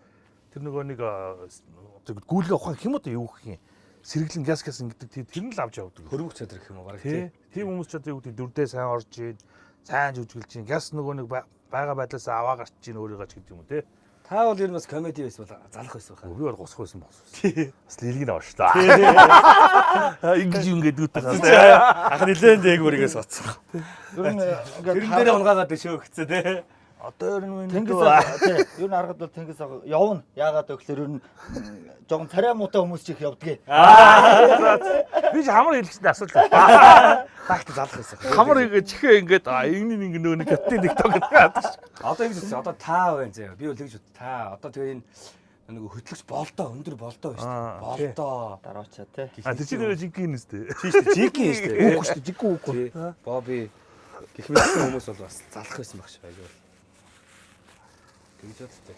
тэр нөгөө нэг одоо гүйлгээ авах юм одоо юу гэх юм. Сэргэлэн газ ингэдэг тэр нь л авч явдаг. Хөрвөх чадрах юм уу баг тий. Тийм хүмүүс ч одоо юу гэдэг дүрдээ сайн орж ийн, сайн жүжиглж ийн. Газ нөгөө нэг байгаа байдлаас аваа гарч ийн өөрийгөө ч гэдэг юм уу тий. Та бол ер нь бас комеди байсан бол залах байсан баха. Би бол госох байсан бохс. Бас лилиг нь аваш та. Ингэж ингэж дүүтэй хаа. Ах нилээн дээг бүрийгээс оцсон. Ер нь Тэр дээр унгаагаад өшөө өгцөө те. Одоо ер нь Тэнгис тий. Ер нь харахад бол Тэнгис явна. Яагаад гэвэл ер нь жоохон царай муутай хүмүүс ч их явдгийг. би ч хамар хэлчихсэн асуулаа. Багт залах байсан. Хамар ингэ чихээ ингээд ингэний нэг нөгөө нэг хаттын нэг тог гэдэг. Одоо ингэж үсэ. Одоо та байна заяа. Би бол тэгж бод. Та одоо тэгээ энэ нэг хөтлөгч болдоо өндөр болдоо байна шүү дээ. Болдоо. Дараачаа тий. А тэр чинь нэр жинхэнэ нэстэй. Тийм шүү дээ. Жинхэнэ шүү дээ. Үгүй шүү дээ. Жиггүй үгүй. Боби гэх мэтсэн хүмүүс бол бас залах байсан баг шүү аягүй. Тэгж бодтой.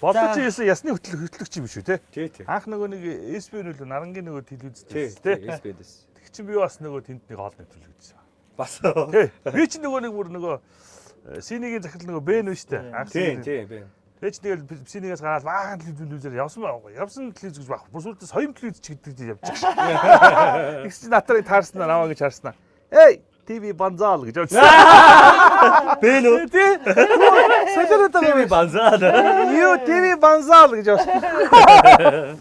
Болдоо чи ясны хөтлөгч юм шүү те. Тий, тий. Анх нөгөө нэг SPN үл нарангийн нөгөө телевизтэй Тий, те. SBS. Тэг чи би бас нөгөө тэнд нэг хоолны төлөвлөжсөн. Бас. Тий. Би ч нөгөө нэг бүр нөгөө синигийн захирал нөгөө Бэн үү штэ. Тий, тий, би. Тэгэж тэгэл синигээс гараад баахан телевизээр явсан байгаа. Явсан телевиз гэж баг. Бүр сүлдээ соём телевиз ч гэдэг явж байгаа. Их чи натарыг таарснаа намаа гэж харснаа. Эй, ТV банзаал гэж явсан. Бэн үү? Тий. Сажараа TV банзаа. Юу ТV банзаал гэж явсан.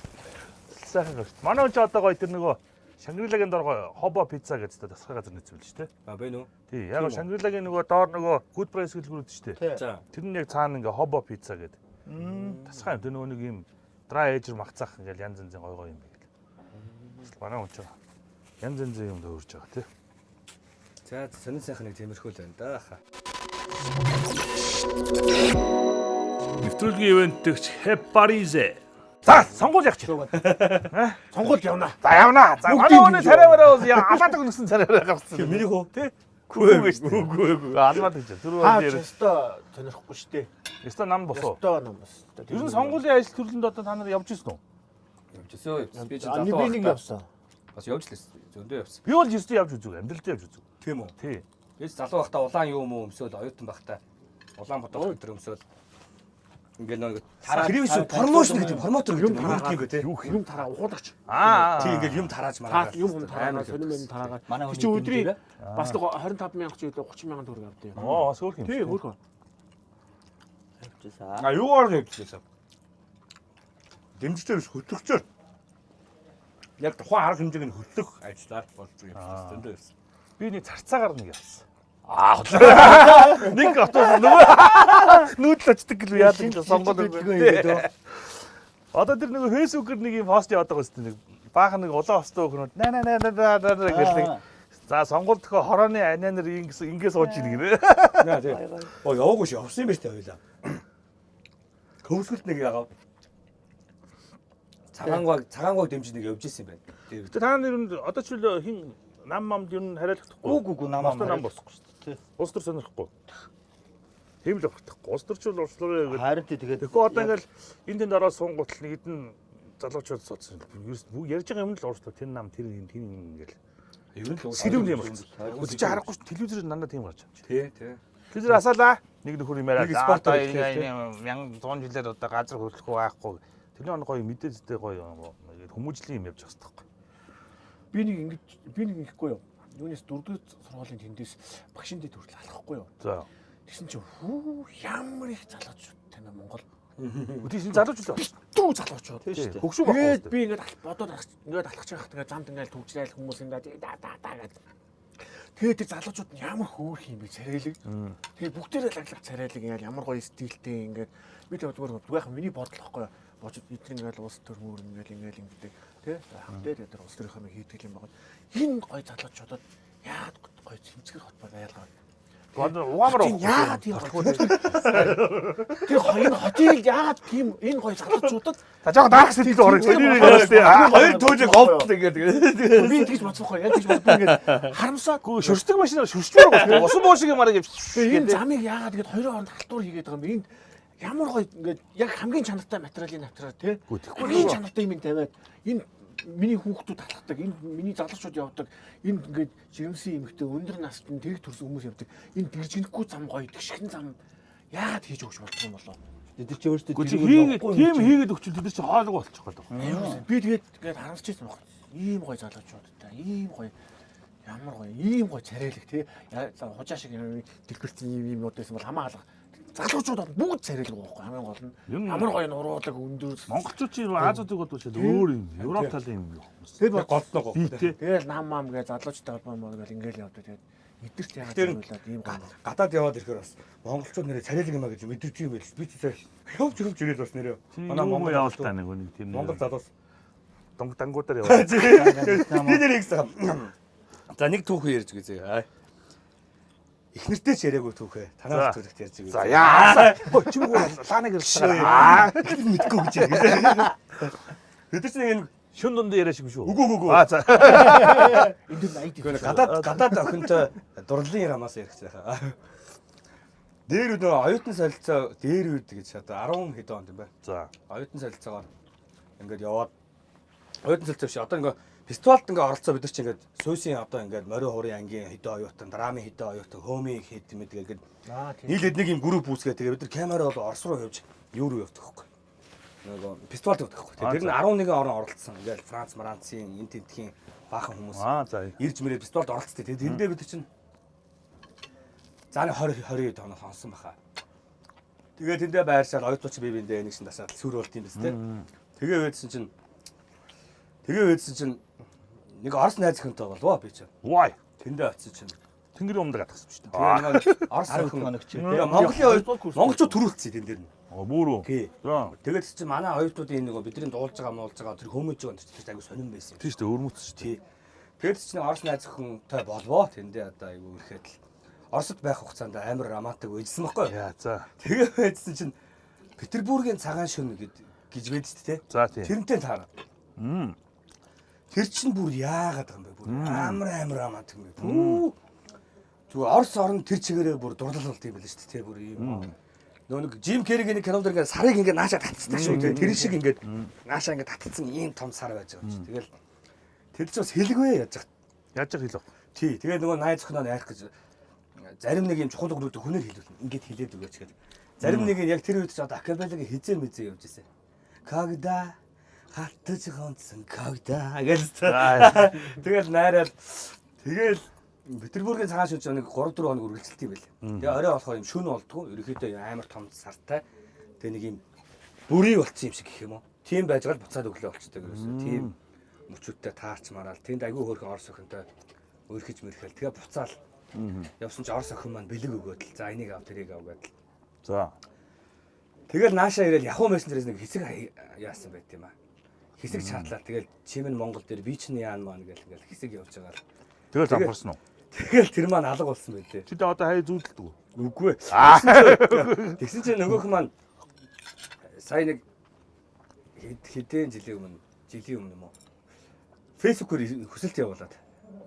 Сайхан гэж. Манай хүн ч одоо гоё тэр нөгөө Шангрилагийн дор гоё хобо пицца гэж тасгай газар нэцсэн л шүү дээ. А бэн үү? Тий, яг Шангрилагийн нөгөө доор нөгөө good price гэлгүүрүүд шүү дээ. За. Тэр нь яг цаана ингээ хобо пицца гэдэг. Тасгай тэр нөгөө нэг юм dry age махцах ингээл янз янзын гоё гоё юм бэ гэл. Манай хүн ч янз янзын юм дөөрж байгаа тий. За сонин сайхан нэг тиймэрхүү л байна да хаа. Нэвтрүүлгийн ивэнтгч Хепаризе. За, сонгуул явах чи. Сонгуульд явна. За явна. За манай өнөө царайвараа бол алаад өгсөн царайвараа гарсан. Миний хөө тий. Үгүй гэж тий. Үгүй. Алаад гэж. Түрүү Аа дээр. өстой сонирхгүй шүү дээ. Ёстой нам босоо. Өстой нам бас. Ер нь сонгуулийн ажил төрлөнд одоо та нар явж ирсэн үү? явж өсөө. Би ч Ани залуу би нэг байхдаа явсан. бас явж лээс. Зөндөө явсан. Би бол ердөө явж үзв. Амьдралдаа явж үзв. Тийм үү? Тий. Би ч залуу байхдаа улаан юу юм уу өмсөөл оюутан байхдаа улаан бодол өтер өмсөөл ингээл нэг телевиз промошн гэдэг промотер гэдэг юм уу те. Юм тараа ухуулагч. Тий ингээл юм тарааж Таа мараад юм тараа сонирм юм тараагаад. Манай Чи өдрийн бас 25,000 ч үлээ 30,000 төгрөг авдаг. Оо, бас хөөх юм. Тий, хөөхөө. явчихсан. А юугаар явчихсан? Дэмжлэр хөтлөгчөөр. Яг тухайн арга хэмжээг нь хөтлөх ажиллаар болж явсан. Зөндөө явсан. Би нэг царцаагаар нэг явсан. Нэг автобус нөгөө нүүдлж очдөг гэлөө яадаг гэж сонгол өгөө. Одоо тэр нөгөө фэйсбүүкээр нэг юм пост яваад байгаа юм. Нэг баахан нэг улаан хостой өгнөд гэлдэг. За сонгол төхөө хорооны анианер ингээс сууж ийн гинэ. Наа тий. Оо яваагүй ш явсан юм байна тий хоёлаа. Көвсгөлт нэг ягаа. Цагаангаа дэмжиж нэг явж исэн юм байна. Гэтэ та нар ер нь одоо ч л хин нам мамд ер нь хариалхдаггүй. Үгүй намаа нам босхгүй шүү дээ. Улс төр сонирхгүй. Тийм л багтахгүй. Улс төрч бол улслороо гэдэг. харин тэгээд Тэгэхгүй одоо ингээл энэ тэнд ороод суунгуутал нэг хэдэн залуучууд суудсан. Ярьж байгаа юм л уурчлаа тэр нам тэр ингээл. Ер нь Сэрүүн юм болчихсон. Өдөр чи харахгүй ш телевизээр дандаа тийм гарч байгаа. тий, тий. Телевизээр асаалаа. Нэг нөхөр юм яриад. Нэг спорт Одоо хийх, 1100 жилээр одоо газар хөдлөхгүй байхгүй. Телевизэн гоё мэдээжтэй гоё хүмүүжлийн юм явж байгаа байхгүй. Би нэг ингэхгүй юу. Юунес 4-р сургуулийн тэндээс багшин дээр төрөл алахгүй юу. За. Тэгсэн чинь хүү ямар их залуучууд танаа Монгол. Үтийсэн залуучууд байна. Дүү залуучууд. Тийм шүү дээ. Хөгшүү Тэгээд баггүй. би ингээд бодоод ингээд алхаж байхад ингээд замд ингээд төвчрээл хүмүүс ингээд да гэдэг. Тэгээд тэр залуучууд нь ямар хөөх юм бэ царайлаг. Тэгээд бүгдээрээ лаглах царайлаг ингээд ямар гоё стилтэй ингээд би зүгээр миний бодол واخхой. Бочод эдгээр ингээд улс төр мөр ингээд ингэдэг тий хамтдаа тэр улс төрийнхөө хийдэг юм байна. Энэ гоё залуучуудад яагаад гоё цэмцгэр хот байлгаа. Угаамар яагаад тийм болох вэ? Тэр хоёр хотел яагаад тийм энэ гоё залуучуудад та жоо дарах сэтгэл орох тийм. Хоёр төөлөг олд тэгээд би тэгж бодсохгүй яг тэгж бодсон ингээд харамсаагүй Шүрстэг машинаар шүрчмээр байна. Усан буушиг юм арга энэ замыг яагаад тэгэд хоёрын хооронд халтур хийгээд байгаа юм. Энд ямар гоё ингээд яг хамгийн чанартай материалын авчраа тий. Хамгийн чанартай юм тавиад энэ миний хүүхдүүд талхдаг, энэ миний залуучууд явдаг, энэ ингээд жирэмсэн эмэгтэй өндөр насны тэрэг төрсөн хүмүүс явдаг. Энэ дэржинэхгүй зам гоё, тэгшхэн зам яагаад хийж өгч болдгоо юм болоо. бид нар чи өөрсдөө тийм хийгээд өгч тэд нар чи хоолойгоо болчих гээд байгаа. Би тэгээд ингээд харамсч байсан баг. Ийм гоё залуучуудтай, ийм гоё ямар гоё, ийм гоё царайлаг тий. Хужаа шиг дэлгэрсэн юм юмуд байсан бол хамаа алга. залуучуудад бүгд царилдаг байхгүй хамгийн гол нь. Ер нь Амар гоё нуруудаг өндөр. Монголчууд Азиудыг бол ч өөр юм. Европ талын юм хүмүүс. Тэгээд голтноо. тэгэл нам мам гэж залуучтай холбоо мөн гэл ингээл явдаг. Тэгээд эдгэрт яагаад зөвлөд ийм гоо. Гадаад яваад ирэхээр бас монголчууд нэрээ царайлаг юм а гэж мэдэрч юм байл. Би цаа хөвж ирээд бас нэрээ. Манай Монгол явалтаа нэг үнийг тийм Монгол залуус дангуудаар яваад. би нэр ихсэн. За нэг түүхэн ярьж үзье. Их нэртэй ч яриаггүй түүхээ. Танаас төрөлт ярьж үзье. За яа. Чимгүй лааныг ярьсан. Мэдгүй гэж ярьсан. Бид ч нэг шүн дунд яриа шиг шүү. үгүй. Аа за. Энд 80 Гэхдээ гадаад охинтой дурлалын ярамаас ярих цаахаа. Дээр үдөө оюутан солилцоо дээр үед гэж одоо 10 хэд онд юм бэ? За. Оюутан солилцоогоор ингээд яваад оюутан солилцоо биш одоо ингээд фестивалд ингээд оролцоо бид нар чи ингээд сүүсийн одоо ингээд морио хурын ангийн хэдэн оюутан, драмын хэдэн оюутан, хөөмийн хэд юм тэгээд нийлээд нэг юм групп үүсгээ тэгээд бид нар камераа бол Орос руу явж юу руу явдаг хөхгүй. Нөгөө фестивалд явдаг хөхгүй. Тэр нь 11 орон оролцсон. Ингээд Франц, Маранцын, энэ тентхийн баахан хүмүүс. Аа за. Ирж мөрөд фестивалд оролцдог. Тэгээд тэндээ бид чинь зааны 20 тоног сонсон баха. Тэгээд тэндээ байршаад оюутнууд чи бибиндээ нэг шин дасаад сүр болт юм биз тээ. Тэгээ байдсан чинь нэг Орос найз охинтой болвоо би чинь. Why? Тэндээ очиж чинь. Тэнгэрийн өмнөд гадагсан шүү дээ. Тэгээ нэг Орос охин тэгээ Монголын монголчууд төрүүлсэн тэн дээр нь. Бүр үү? Тий. За. Тэгээд чи манай оюутнуудын нөгөө бидний дуулж байгаа тэр хөмөж байгаа ч айгу сонирн байсан юм. Тийм шүү дээ, өрмөц шүү дээ. Тий. Тэгээд чи нэг Орос найз охинтой болвоо тэндээ одоо айгу ирэхэд л Оросд байх хугацаанд амар раматаг үйжсэн байхгүй юу? Яа за. Тэгээ байдсан чинь Петербургийн цагаан шөнө гэж байдаг шүү дээ. За тийм. Тэрнтэй таараа. Тэр чинь бүр яагаад байгаа юм бэ? Бүр амар амаад юм бэ? Зүгээр Орос орнд тэр чигээрээ бүр дурлал болт юм байл шүү дээ. Бүр юм. Нөө нэг Жим Керригийн нэг кинонд ингээд сарыг ингээд наашаа татцдаг шүү дээ. Тэр шиг ингээд наашаа ингээд татцсан ийм том сар байж байгаа юм чи. Тэгэл тэр чинь бас хэлгүй яаж яах. Яаж яах хэлв. Тий. Тэгээ нөгөө найз охиноо найрах гэж зарим нэг юм чухал өгрүүд хүнээр хэлүүлнэ. Ингээд хэлээд өгөөч гэдэг. Зарим нэг нь яг тэр үед ч одоо акапеллагийн хизээ мэдээ явж ирсэн. Когда хатж гонцсон когда гэж. Тэгэл найраад тэгэл Петербургийн цагаан шүнж нэг 3-4 хоног үргэлжилт юм байл. Тэгээ орой болохоор юм шөнө болдгоо. Ерөнхийдөө амар том сартай. Тэгээ нэг юм бүрий болцсон юм шиг гэх юм уу. Тийм байж гал буцаад өглөө болчтой гэсэн. Тийм мөчүүдтэй таарч мараал. Тэнд айгүй хөөрхөн Орос охинтой өрхөж мэрхэл. Тэгээ буцаал. Явсан чи Орос охин маань бэлэг өгөөд л за энийг ав тэрийг ав гэдэл. За. Тэгэл наашаа ирээл Yahoo Messenger-ээс нэг хэсэг яасан байт юм аа. Хэсэг чатлаа. Тэгэл чимэн Монгол дээр би чинь яан маань гэл ингээл хэсэг явж байгаа л. Тэгэл зампарсан уу? Тэгэл тэр маань алга болсон байлээ. Чи одоо хай зүүдэлдэг үү? Үгүй. Тэгсэн чинь нөгөөх маань сая нэг хэдэн жилийн өмнө юм уу? Facebook-оор хүсэлт явуулаад.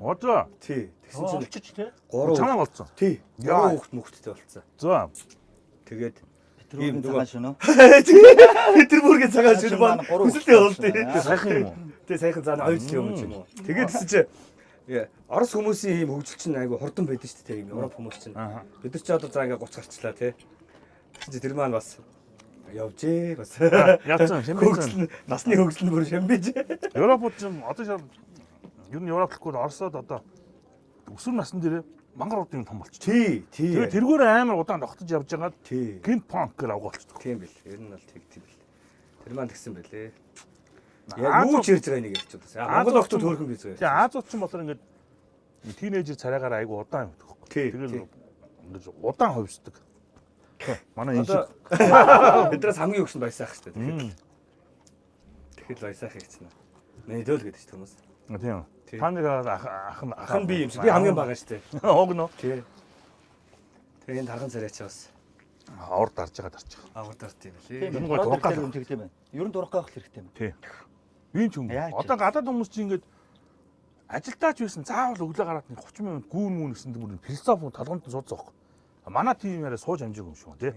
Одоо Тий. Тэгсэн чинь олчиж тий. 3 чамаа болцсон. Тий. 3 хүүхэд мөхттэй болцсон. За. Тэгээд Петербургийн цагаан шөнө. Петербургийн цагаан шөнө маань хүсэлт явуултыг. Сайхан юм уу? Тэгээ сайхан заана 2 жилийн өмнө ч юм уу. Тэгээд тэгсэн чинь Орос хүмүүсийн ийм хөгжил чинь айгу хурдан байдаг шүү дээ. Ийм Европ хүмүүс чинь. Бид нар ч одоо за ингээ 30 гарчлаа тий. Тэгсэн чинь тэр маань бас явжээ бас. Яцсан шимбэцэн. Насны хөгжил нь бүр шимбэж. Европууд ч одоо ер нь Европлгүй Оросод одоо өсвөр насны дээр мангаруудын том болчих. Тий. Тэгээ тэргээр амар удаан тогтож явж байгаад Тий. гинт панк гэж авгаалцдаг. Тийм бил. Ер нь бол тэгт бил. Тэр маань тэгсэн байлээ. Яа юу ч ярьж байгаа нэг ярьж байна. Монгол охтууд хөөрхөн гэж Тэгээ Азууд ч болохоор ингээд тийнейжер царайгаар айгу удаан явдаг. Тэгэл ингээд удаан хувьсдаг. Манай энэ шиг бидраас хамгийн өгсөн баясаах шүү дээ. Тэгэхэд баясаах гэсэн. Миний дөөл гэдэг чинь хүмүүс. тийм. Таныг Ах нь би юм шиг. Би хамгийн бага шүү дээ. Огно. Тий. Тэгээ энэ тархан царайч бас Орд дарж байгаа. аваад дарт юм Тийм лээ. Энэ гол дургах юм тэгдэм байна. Ер нь дургах хэрэгтэй юм. Тий. Би ч юм. Одоо гадаад хүмүүс чинь ингээд ажилдаач байсан заавал өглөө гараад 30 минут гүүн мөн гэсэн бүр философи толгомд суудсан байхгүй. Манай тим яриа сууж амжаагүй юм шүү тий.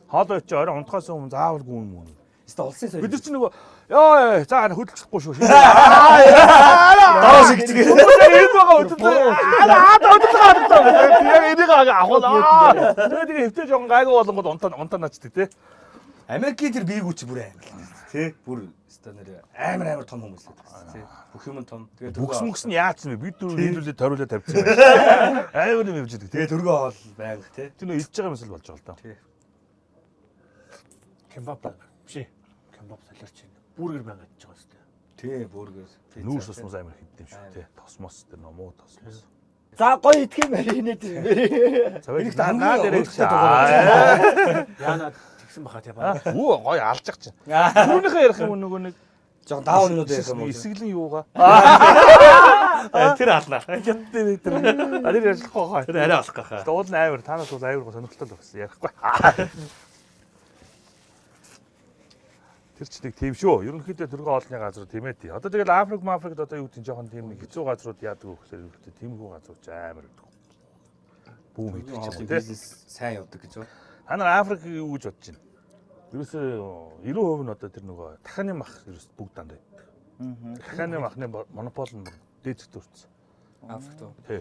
Хоолой чи орой унтахаас өмнө заавал гүүн мөн. Эсвэл улсын соёл. Бид нар чи нөгөө ёо за хөдөлчихгүй шүү. Доо шиг чиг. Энэ байгаа хөдөлгөө. Яг энийг авахлаа. Тэгээ хөвтөж жоон гайгүй болонгод унтаа начдаг тий. Америкийн тэр биегүүч бүр амар. Тий. Бүр станаар амар том хүмүүс л гэсэн тий. Бүх юм том. Тэгээ Бүкс нь яатсан бэ? Бид дөрөв нийлүүлээд ториулаад тавьчихсан. Амар юм явж байгаа. Тэгээ төргөө хоол байнга тий. Тэр нөө идж байгаа юмсэл болж байгаа л доо. Тий. Кембаб биш ээ. Кембаб солиорч байна. Бүргэр байгаад байгаа юм шүү дээ. Тий, бүргэр. Нүүрс тосмос амар хэвдэв шүү тий. Тосмос тэр номоо тосмос. За гоё идэх юм байна нэ тийм. За Энийг наа дээр Яанаа тэгсэн баха тий баг. Өө гоё алж ах чинь. Түүнийхээ ярих юм нөгөө нэг Жоо даунууд ярих юм уу? эсгэлэн юугаа. Тэр хаална. Гяттэй тэр. Алир ярьхгүй хаа. Тэр арай болох гахаа. Уул нь амар танаас бол амар сонирхолтой л байсан ярихгүй. Тэр ч нэг тийм шүү. Ерөнхийдөө төргөө олонний газар тийм ээ тий. Одоо тэгэл Африк, Африкт одоо юу гэдэг жоохон тийм нэг хэцүү газрууд яадаг вэ гэхээр юу гэдэг тиймгүй газрууд амар гэдэг. Бүүм хийдэг ч юм уу тий. Бизнес сайн явдаг гэж байна. Та нар Африк юу гэж бодож байна? Ерөөсөө 90% нь одоо тэр нөгөө дахааны мах ерөөс бүгд дандаа. Дахааны махны монопол нь дээдсэд өрцсөн. Африкт. Тий.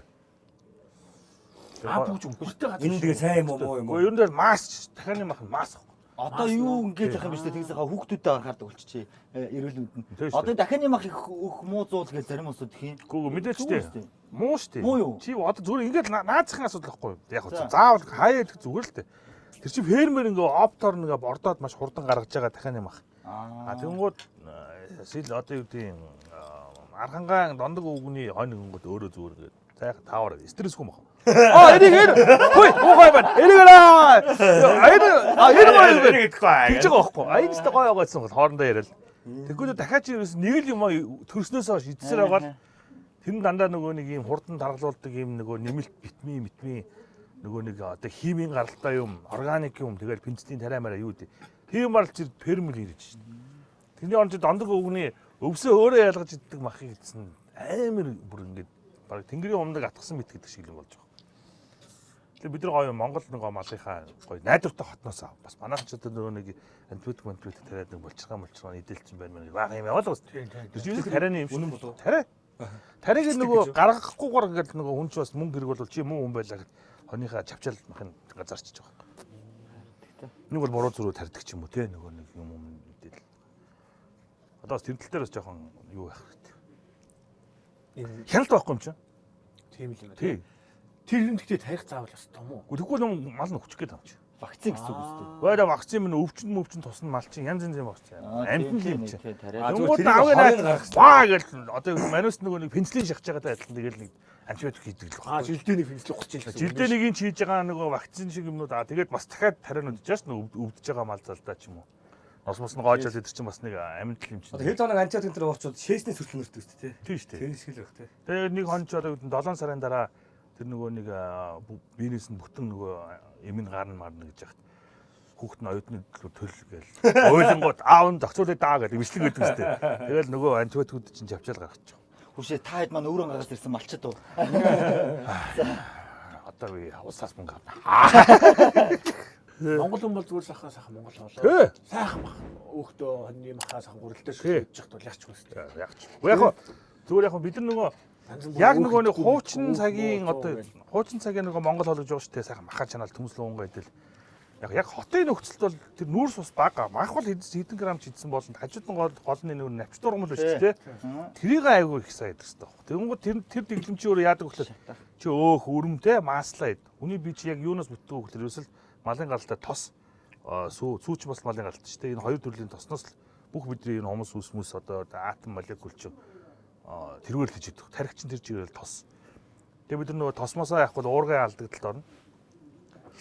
Бүгж өнгөтэй газар. Энэ тэгээ сайн юм уу юм уу? Гэхдээ ер нь дээр маск дахааны мах нь маск. Одоо юу ингэж явах юм бэ? Тэгсээ хүүхдүүдэд анхаардаг болчихжээ. Эрүүлэнд нь. Тийм шүү. Одоо дахианы мах их өөх муу зуул гэж зарим хүмүүс тийм. Гүг мэдээч тий. Муу шүү дээ. Муу юу? Чи одоо зүгээр ингээд наацхан асуудал байхгүй юу? Яг нь заавал хаяа идэх зүгээр л дээ. Тэр чи фермер ингээ оптоор ингээ бордоод маш хурдан гаргаж байгаа дахианы мах. Тэнгууд сэл одоо юу гэдэг юм архангаан дондог өвгний хонь гингүүд өөрөө зүгээр ингээд цайхан таавар стрессгүй мах. Энийг хөөе гоогой байна. Энийг энийг гэдэггүй. Гэж байгаа байхгүй. Энэ ч гоё байгаадсан бол хоорондоо яриад. Тэгвэл дахиад чи ерөөс нэг л юм төрснөөс хойш идсээр байгаа. Тэр нь дандаа нөгөө нэг юм хурдан даргалуулдаг юм нөгөө нэмэлт витамин нөгөө нэг одоо химийн гаралтай юм, органик юм тэгэл пенцилин тариамаараа юу гэдэг. Тийм бол чи фермер хийж шин. Тэрний орнд дондог өвгний өвсөө өөрөө ялгаж иддэг махыг гэсэн амар бүр ингээд баг тэнгэрийн умдаг атгсан мэт гэдэг шиг л болж байгаа. Тэгээ бид нар гоё Монгол нөгөө малынхаа гоё найдвартай хотноос бас манайх ч одоо нөгөө нэг антибиотик тариад нэг болчиргаан идэлчин байна мэн бага юм яваал бас. Тэр чинь тарианы юм үнэн болов. Тариа. Тарийг нөгөө гаргахгүйгээр ингээд нөгөө хүн ч бас мөнгө хэрэг бол чи муу хүн байлаа гэд хонийхаа чавчаал махын газарчиж байгаа. Нэг бол буруу зүрөө тарьдаг ч юм уу те нөгөө нэг юм мэдэл. Одоо бас тэр тал дээр бас жоохон юу байх хэрэгтэй. Хяналт байхгүй юм чинь. Тийм л юм байна. Тий. Тэр юм гэхдээ тарих заавал бас том уу? Тэгвэл юм мал нь хүчих гээд байгаа юм чи. Вакцин гэсэн үг үстэй. Баада вакцин минь өвчин тусна мал чинь янз янзын вакцин. Амтны юм чи. Тариа. Тэнгууд аваа баа гэл одоо манус нөгөө нэг пенцилин шахаж байгаатай адилхан тэгэл нэг антибиотик хийдэг л байна. Жилдээ нэг пенцил 30 жил. Жилдээ нэг нь хийж байгаа нөгөө вакцин шиг юмнууд тэгээд бас дахиад тарианууд жааш өвдөж байгаа мал залдаа ч юм уу. Нос нь гоожол идэр чинь бас нэг амьд юм чинь. Одоо хэд хоног антибиотик энэ уучууд шээснээс хүртэл нэрдэг шүү дээ. Тийм шүү дээ. Тэр шиг л байх тий. Тэгээд нэг хон ч одоо 7 сарын дараа тэр нөгөө нэг вирус нь бүтэн нөгөө эмийн гарна марна гэж яхад хүүхэд нь оюутны төлөв гээл ойлонгууд аав нь зохицуулаад даа гэдэг имжлэг өгдөг үстэй. Тэгэл нөгөө антибиотикууд чинь чавчаал гаргачих. Хүшээ та хэд маань өөрөө гаргаж ирсэн малчад уу? Одоо би усаас мөнгө авна. Монгол хүн бол зүгээр сайхан Монгол Тий. хоолоо. Сайхан мах. Өөхтөө хоньны махаа сайхан гурилдаа шийдэж яхад бол яач хүстэй. Яач. Яг зүгээр яг бид нар нөгөө яг нөгөө нэг хуучин цагийн одоо хуучин цагийн нөгөө Монгол хоол гэж байгаа шүү дээ. Сайхан махаа чанал төмслөө унгаа идэл. Яг хотын нөхцөлд бол тэр нүүрс бас бага. Мах бол хэдэн грамм ч идсэн болно. Хажууд нь голны нөгөө навч дургамал байж тээ. Тэрийг айгүй их сайн идэх хэрэгтэй. Тэгэнгүүт тэр дэглэмчи өөрөө яадаг вөхлөө чи өөх өрөмтэй maaslаа ид. Хүний бие чи яг юунаас бүтдэг вөхлөө ерөөсөл малын гаралтай тос сүүч бас малын гаралтай шүү дээ. Энэ хоёр төрлийн тосноос л бүх бидний энэ хомос үсмэс одоо атом молекул чинь тэргээр л хийж идэх. Тархич чинь тэр чигээр л тос. Тэгээ бид нар нөгөө тосмосоо явах бол уургай алдагдaltaд орно.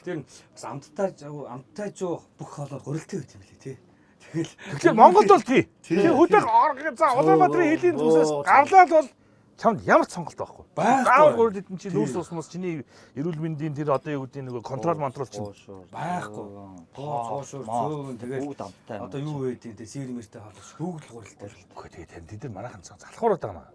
Тэр бас амттай жоо бүх хоолой гурилтай байт юм лээ тий. Тэгэхээр Монголд бол тий. Тэгээ хөдөө за Улаанбаатарын хилийн зүсээс гарлаад бол чамд ямар ч сонголт байхгүй. Заавал гурил эдэн чинь нүүрс усмас чиний эрүүл мэндийн тэр одоо юу гэдэг нэг контрол чинь байхгүй. Цоошур зөөн тэгээд бүгд амттай. одоо юу вэ гэдэг сэрмэртэй хоолой бүгд л гурилтай. Үгүй тэгээд тэд нар манайхан залхуураад байгаа маа.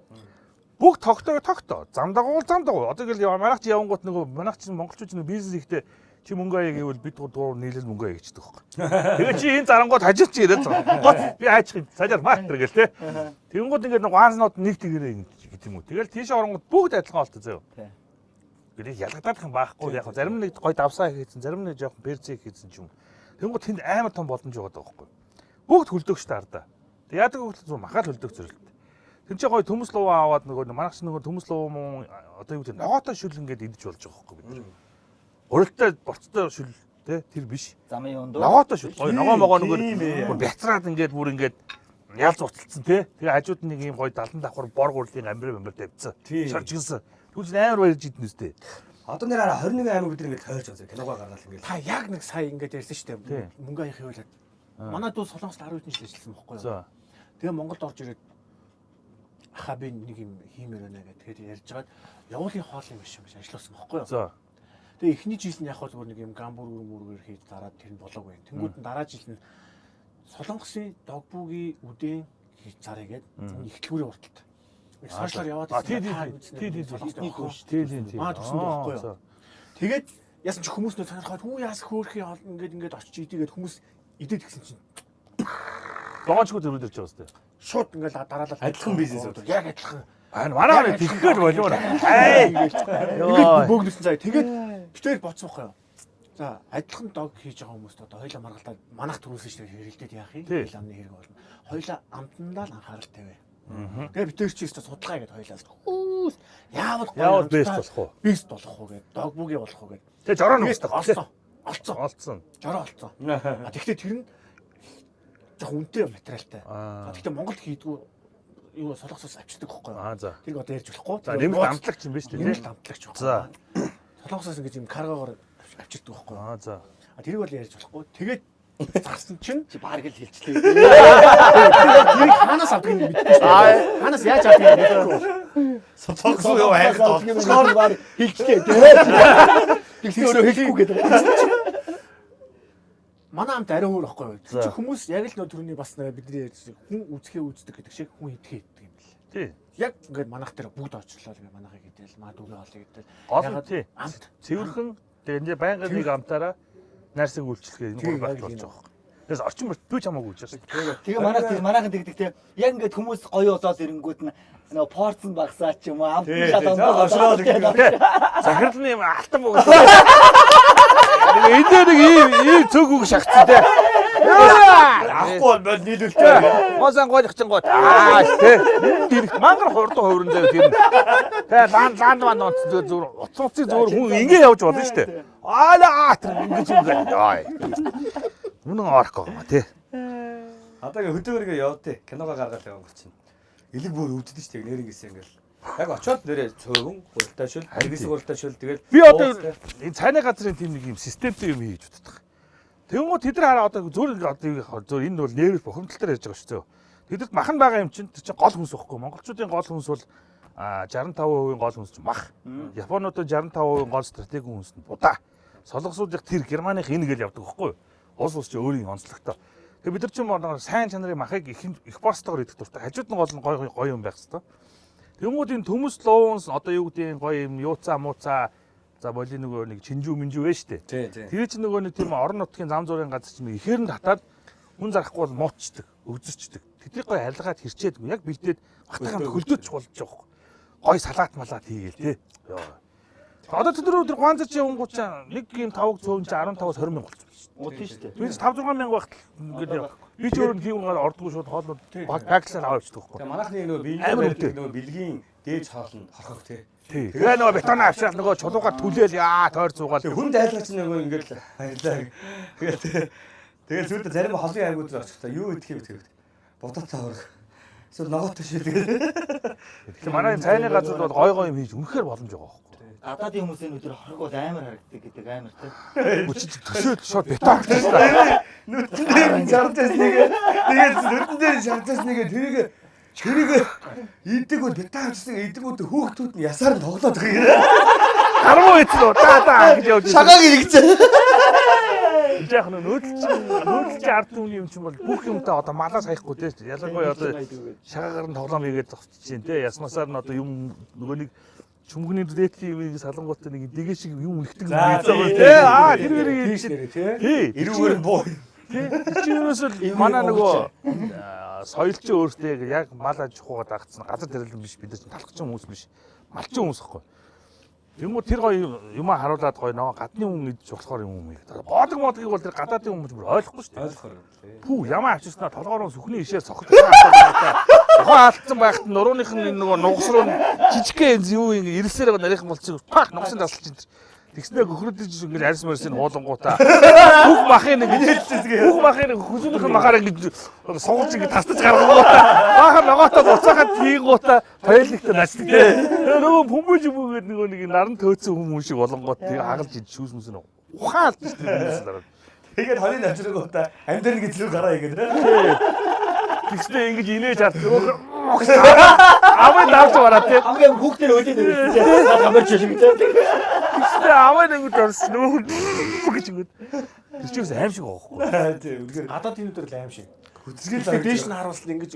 Бүгд тогтоо. Зам дагуул. Одоо гэл манайх чи явангууд нөгөө манайх чинь монголчууд нэг бизнес ихтэй чи мөнгө аяа гэвэл бид гурав нийлэл мөнгө аяа гэждэг байхгүй. Тэгээ чи энэ зарангууд хажиж чи ирээд байгаа. Би хайчих цаажаар маастер гэл те. Тэнгууд ингээд нэг ванснууд нэг тэгэрээ гэдэг юм уу. Тэгэл тийш оронгууд бүгд адилхан болтой заяа. Гэтэл ялгадах юм байхгүй. Яг зарим нэг гой давсаа хийсэн, зарим нэг жоохон перцээ хийсэн ч юм. Тэнгууд тэнд амар том боломж байгаа байхгүй. Бүгд хөлдөөгч таарда. Тэг яадаг хөглөж махаал хөлдөөх зөрөлт. Тэн чи гой төмс луваа аваад нөгөө манайх ч нөгөө төмс луваа мөн одоо юу гэдэг ногоотой шүл ингээд идэж болж байгаа байхгүй бид нар. Уралтай борцтой шүл Тэ тэр биш. Замын юунд дөө. Ногоотой шүү. Гоё ногоо могоо Тийм ээ. нөгөө бяцраад ингээд бүр ингээд ялз уцалцсан тий. Тэгээ хажууд нь нэг юм гоё 70 давхар бор гурлын амбир тавьчихсан. Тийм. Шоржигсан. Түлс амар баярж идэнэ үстэй. Одоо нэр 21 аймаг бид ингээд тойрч байгаа. Киногоо гаргаад ингээд. Та яг нэг сая ингээд ярьсан шүү Тийм. дээ. Мөнгө аяхын хуулиар. Манай дүү Солонгост 10 хэдэн жил ажилласан байхгүй юу? За. Тэгээ Монголд орж ирээд ахаа би нэг юм хиймээр байна гэдэг. Тэгээд ярьж байгаад явуулын хоолын машин гэж ажилласан байхгүй юу? За. Тэгээ эхний жилд нь яг хол бүр нэг юм гамбургэр мөргөр хийж дараад тэр нь болоогүй. Тэнгүүд нь дараа жилд нь Солонгосын догбуугийн үдэн хийж зарыг гээд ихтлгүүрийн урталт. Их сошиалар яваад тий. тийм. Маа төгсөн байхгүй юу? Тэгээд яасан ч хүмүүс нөө сонирхоод хүү яас хөөрхий ингээд очиж идийгээд хүмүүс идээд гисэн чинь Логочгүй төрүүлж байгаа үстэй. шууд ингээд дараалал Адилхан бизнес үү? яг адилхан. Манай тэгхээр болов. Ай. Ингээд бөөгнөсөн цаа. Тэгээд битээр боцсон байхгүй юу? За адилхан дог хийж байгаа хүмүүст одоо хоёлаа маргалтаа манах төрүүлсэн шүү дээ хэрэлдээд яах юм? Хоёлаа амны хэрэг болно. Хоёлаа амтандаа л анхаарал тавиа. Тэгээ битээр чи өстө судалгаа гэдэг хоёлаа. Хүүс Яавал бест болох уу? Бест болох уу гэдэг. Догбугийн болох уу гэдэг. Тэгээ жороо Бест нүгтэй. олцсон. Олцсон. Жороо олцсон. А тэгвэл тэр нь яг үнэтэй материалтай. Тэгвэл Монголд хийдгүү юу солонгосоос авчирдаг байхгүй юу? За. Тэрийг одоо ярьж болохгүй. За нэмэлт амтлагч юм биш үү? Нэмэлт амтлагч байхгүй. За. Солонгосоос ингэж юм каргогоор авчирдаг байхгүй юу? За. Тэрийг бол ярьж болохгүй. Тэгээд зарсан чинь Чи баг л хэлчлээ. тэрийг хаанаас авдаг юм мэдгүй шүү дээ. Хаанаас яаж авдаг юм мэдгүй. Солонгос юу хайхад Болохоор баг хэлчлээ. Тэгсэн өөрөө хэлэхгүй гэдэг. Манай амт арай өөр байхгүй юу? Чи хүмүүс яг л нөө төрөний бас бидний ярьж хүн үзэхээ үздэг гэдэг шиг хүн идэхээ иддэг юм бэл. Тий. Яг ингээд манайх дээр бүгд очлоо ингээд манайхыг идэл маа дүүгээ хоолыг идэл. Гол тий. Амт Цэвэрхэн тэгээ энэ байнгын нэг амтаараа найрсаг үйлчлэгээ энэ Тийм, гол яг болж тийм. байгаа. Тэгээс орчин бүрт бүү чамаагүй гэж байна. Тэгээ манайхан тэгдэг те. Яг ингээд хүмүүс гоё болоод ирэнгүүт нь нөгөө порцн багсаа ч юм уу амт шалгуулаад Захирлын юм алтан бөгөөд. Энд нэг ийм цөг үг шахацсан те. авахгүй бол нийлүүлтэй. Мосан гоолч гот. Тий. Мангар хурдан хувирн зав тэр. Тэгээ ланд манд зүгээр утцыг зүгээр хүн ингэ явж болно шүү дээ. Аалаа тэр ингэж юм гээ. Үнэн орох гоо тий. Одоо ингээ хөдөөгөө яваад тий. Киногоо гаргаад явсан гот чинь. Элэг бүр өвддөг шүү дээ. Нэрнгэсэн ингээл. Яг очоод нэрээ цөөвөн уралдаашил, хэрэгс уралдаашил тэгэл Би одоо энэ цайны газрын тийм нэг юм системтэй юм хийж утдаг. Тэнгүү тэд нар хараа одоо зүгээр одоо энэ бол нэрэл бохомдолтой ярьж байгаа шүү дээ. Тэдэд махан байгаа юм чинь тэр чинь гол хүнс واخгүй. Монголчуудын гол хүнс бол 65% гол хүнс чинь мах. Японуудын 65% гол стратегийн хүнс нь будаа. Солонгосуудын тэр Германых энэ гэл явдаг واخгүй. Улс улс чинь өөрийн онцлогтой. Тэгээ бид нар чинь сайн чанарын махыг их борстойгоор идэх дуртай. Хажууд нь гол нь гоё юм байх хэвээр. Тэнгүүд энэ төмөс луунс одоо юу гэдэг нь гоё юм юуцаа мууцаа за боли нөгөө нэг чинжүү минжүү вэ штэ. тий. Тэгээ чи нөгөө нэг тийм орон нутгийн зам зургийн газар чинь ихээр нь татаад хүн зарахгүй бол муучдаг, өвзөрчдөг. Тэдний гоё арилгаад хэрчээд яг бэлдээд батхан хөлдөөч болж байгаа. Гоё салаат малаат хийгээл тий. Йоо. Одоо тэр гуанзар чи өнгөч нэг юм тавг цөөн чи 15-аас 20 мянга болчихсон шүү дээ. Уудын шүү дээ. Би 5-6 мянга байхад ингээд би ч өөр нь хийвнгаар ордгоо шууд хоолнууд паклаар аваад ичдэг байхгүй. Тэгээ манайхны нөгөө Амар биеийн үнэтэй. нөгөө бэлгийн дээж хоолн хорхох тий. Тэгээ нөгөө бетон авшаал нөгөө чулуугаар түлээл тойр зуугаал. Хүн дайлгач нөгөө ингээд баярлаа. Тэгээд сүүлдээ зарим холын аймагуд руу очихлаа. Юу идэх юм бэ? Бодоцоо авах. Эсвэл ногоотой шүү дээ. Тэгэхээр манай энэ цайны газрууд бол гой юм хийж үнэхээр боломж байгаа байхгүй. Гадаадын хүмүүсийн өдөр хорог бол амар харагддаг гэдэг амар тий. Өчиг төсөөд шууд бетон авчихсан. Нүдэн дээр шардаас нэг тэгээд нүдэн дээр шардаас нэг тэрийг идэг бол бетаа авчихсан идэгүүд хөөхтүүд нь ясаар нь тоглоод байгаа юм. Хармуу ийцлөө даа гэж явж. Шагааг иргэцээ. Яг нөөдлөж ард түмний юм чинь бол бүх юмтай одоо малаас хаяхгүй тий. Ялангуяа одоо шагаагаар нь тоглоом хийгээд зогсож чинь тий. Ясмасаар нь одоо юм нөгөө нэг чүмгний дээтлийн салангуутай нэг дэгэ шиг юм үлгдэг юм За, тий. тий. Тэр нэрийг Тийш нэрээ тий. тий. Ирүүгээр нь буу. Тий. Чи юунаас л манай нөгөө соёлчин өөртөө яг мал аж ахуйгаа дагцсан газар тариалан биш бид нар чинь талхчин хүмүүс биш. Малчин хүмүүс ахгүй. Тэнгүү тэр гоё юмаа харуулад гоё нөгөө гадны хүн идэж болохоор юм юм. Бодог модгийг бол тэр гадаадын хүмүүс бүр ойлгохгүй шүү дээ. Ойлгохоор. Пүү ямаа авчихснаа толгоороо сүхний ишээр цохож байгаа. Тухайн алдсан байхад нурууных нь нөгөө нугас руу жижигхэн юу ингэ ирсээр нарийнхан болчих. Пак нугасан тасалж энэ. Тэгснээр хөхрөдөж ингэж арьс марсын хуулангуудаа бүх махын нэг хүзүүнийх нь махаар ингэж суулж ингэж тастаж гаргангуудаа баахан ногоотоо буцаахад хийгуудаа тойлогтой начдаг те. Нөгөө бөмбөж бөгээд нөгөө нэг наран төөцсөн хүмүүс шиг болонгууд тэгээ хагалж ид шүүс мүс нэг ухаалж шүү дээ. Тэгээд хорийн авчиргуудаа амьдэр нэг эзлүү гараа игээд. Тэгснээр ингэж инээж харддаг. Аваа давж бараа те. хамгийн хүүхдэр өлээд ирсэн. Хамаач шиг те. Тэгснээр аваа нэг дөрс нөө гэж ингэ. Тэр чигээс аим шиг байхгүй. Тийм үнэхээр Гадаад тэмдэгтэр л аим шиг. хүчрэл Дээш нь харуулсан ингэж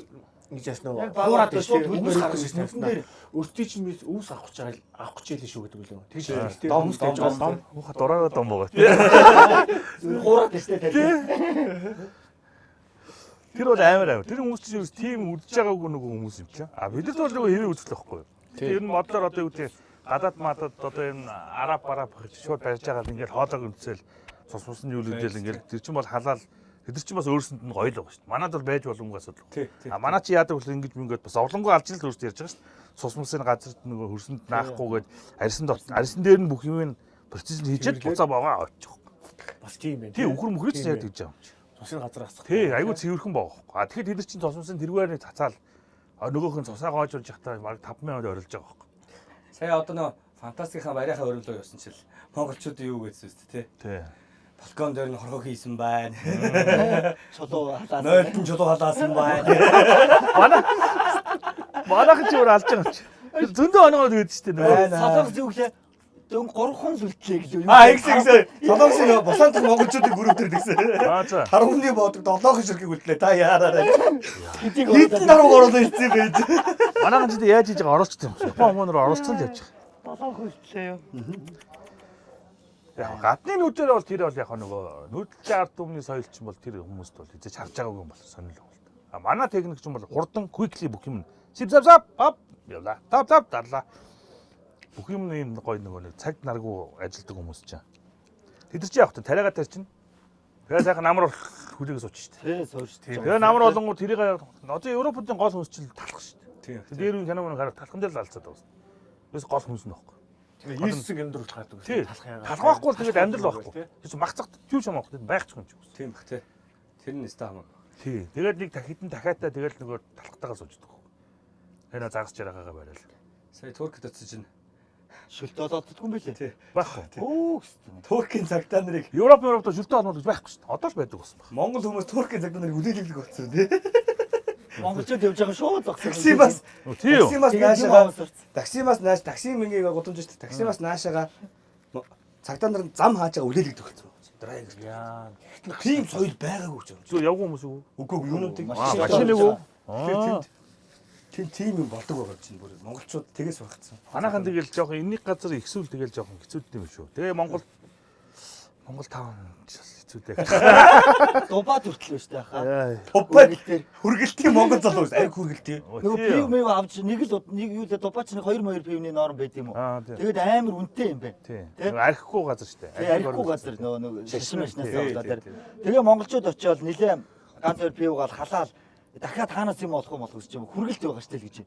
яас нөө Яг хуураад багтаа шүү шууд дээ. хөлбөр Гаргаж гаргаж шүү дээ. Өртөө чинь мис өвс авах гэж ялээ шүү гэдэг үлээ. Тэгж дом. Уха дураараа дом байгаа. хуураад штэ те. Тэр бол амар. Тэр хүмүүс чинь юу тийм үдж байгаагүй нөгөө хүмүүс юм чинь. А бид нар бол нөгөө хэвээ үзэх байхгүй юу? Тэр нь модлоор одоо юу гэдэг гадаад мадад одоо энэ араб шууд барьж байгаа ингээл хоолойг өнцөл цус нь юу л үдэл ингээл тэр чинь бол халаал тэр чинь бас өөрсөнд нь гоё л байгаа шүү дээ. Манайд бол байж боломгүй асуудал. А манай чи яадаг бол ингэж мингээд бас овлонгой алж ил өөрсдөө ярьж байгаа шүү дээ. Цус мусын газарт нөгөө хөрсөнд наахгүйгээд арьсан дээр нь бүх юм процесс нь хийжээд буцаа багаа очих. бас тийм байх. Тий үхэр мөхрөц яадаг гэж байгаа юм. Цусын газар асах. Тий, айгүй цэвэрхэн байгаа. А тэгэхээр тэд нар чинь цосмосын тэргүүрийн цацаал нөгөөх нь цусаа гоожулж явахдаа баг 5,000 орилж байгаа байхгүй. Сая одоо нөө фантастикийн барийнхаа өрөөлөө явсан чил монголчуудын юу гэсэн үст тий. Тий. Балкон дээр нь хорхоо хийсэн байна. Чулуу халаа. Нойлтон чулуу халаасан байна. Манайх ч өөр алж байгаа юм чи. Тэр зөндөө оногоод өгдөө шүү дээ нөгөө. Солонгос юу гэхээ дөнгө 3 хон сүлтлээ гэж юу. Тэгсэн. Солонгосын босаантх монголчуудын групп төр тэгсэн. За. 10-ны бодог 7 ширхэг үлдлээ. Та яараарай. Хэдийг Хэдэн дарга оруулаад ирсэн байж. Манайхан ч яаж хийж байгаа оруулчихсан юм. Япон хүмүүс оруулсан л явж байгаа. 7 хүлтлээ юу. Яг гадны нүдээр бол тэр бол яг нөгөө нүүдэлчин ард түмний соёл чинь бол тэр хүмүүст бол хийж харж байгаагүй юм бол сонирхол байна. А манай техник чинь бол хурдан quickly бүх юм сив сав ап явла. Тав дарлаа. Бүх юм ийм гоё нөгөө нэг цагт наргуу ажилдаг хүмүүс чинь. Тэд нар чи явах та тариагаа дээр чинь. Тэгээ сайхан намар хүлээгээс сууч шүү дээ. Тий суурч. Тэгээ намар болонгууд тэрийг одоо Европын гол хүнс чинь талах шүү дээ. Тийм. Дээр үн канамын хараа талхан дээр л алцаад байгаа. Тэрс гол хүнс нь байхгүй. Ийсэг амьдруулж гаадаг. Талах байхгүй бол тэгээд амьдрал байхгүй. Тэр чинь магцах юу ч юм аахгүй байх ч юм чи. Тийм бах тий. Тэр нь нэстэ хамаа. Тий. Тэгээд нэг хитэн дахиатаа тэгээд нөгөө талхтайгаа сууждаг. Хэнэ загасч яраагаа барайл. Сая туркд очиж чинь Шүлт олооддгүй юм билээ. тий. Байхгүй. Оо гэсэн. Туркийн цагтаа нарыг Европ шүлтээ олмол байхгүй шүү дээ. Одоо л байдаг болсон байна. Монгол хүмүүс туркийн цагтаа нарыг үлээлэлдэг болсон тий. Монголчууд явж байгаа шүү зогссон. Таксимаас Тий юу? таксимаас наашаага таксимаас нааш такси мэнгийг гудамж шүү дээ. Таксимаас наашаага цагтаа нар зам хааж байгаа үлээлэгдэх болсон. Драйвер. Яа. Тийм соёл байгаагүй ч юм. Зүгээр явгүй хүмүүс үү? Үгүй юунуудыг Машиныг үү? тийм юм болдог байгаа чинь бүр монголчууд тэгээс багцсан. Манайхан тэгэл жоохон энэний газар ихсүүл тэгэл жоохон хэцүүд юм шүү. Тэгээ Монгол таун хэцүүтэй. Дубад хүртэл шүү дээ хаа. Тупад хүргэлтийн монгол залуу ариг хүргэлтийн. Нөгөө пив мэв авч нэг юу л дубаач нэг 2 пивний норм байд юм уу? Тэгээд амар үнэтэй юм байна. Тий. Архихгүй газар шүү дээ. Архихгүй газар нөгөө шашин машнаас явуулаад тэр. Тэгээ монголчууд очиод нилээ ганц 2 пив гал халаал дахиад хаанаас юм олох юм гэж юм хүргэлт байгаа штэ л гэж.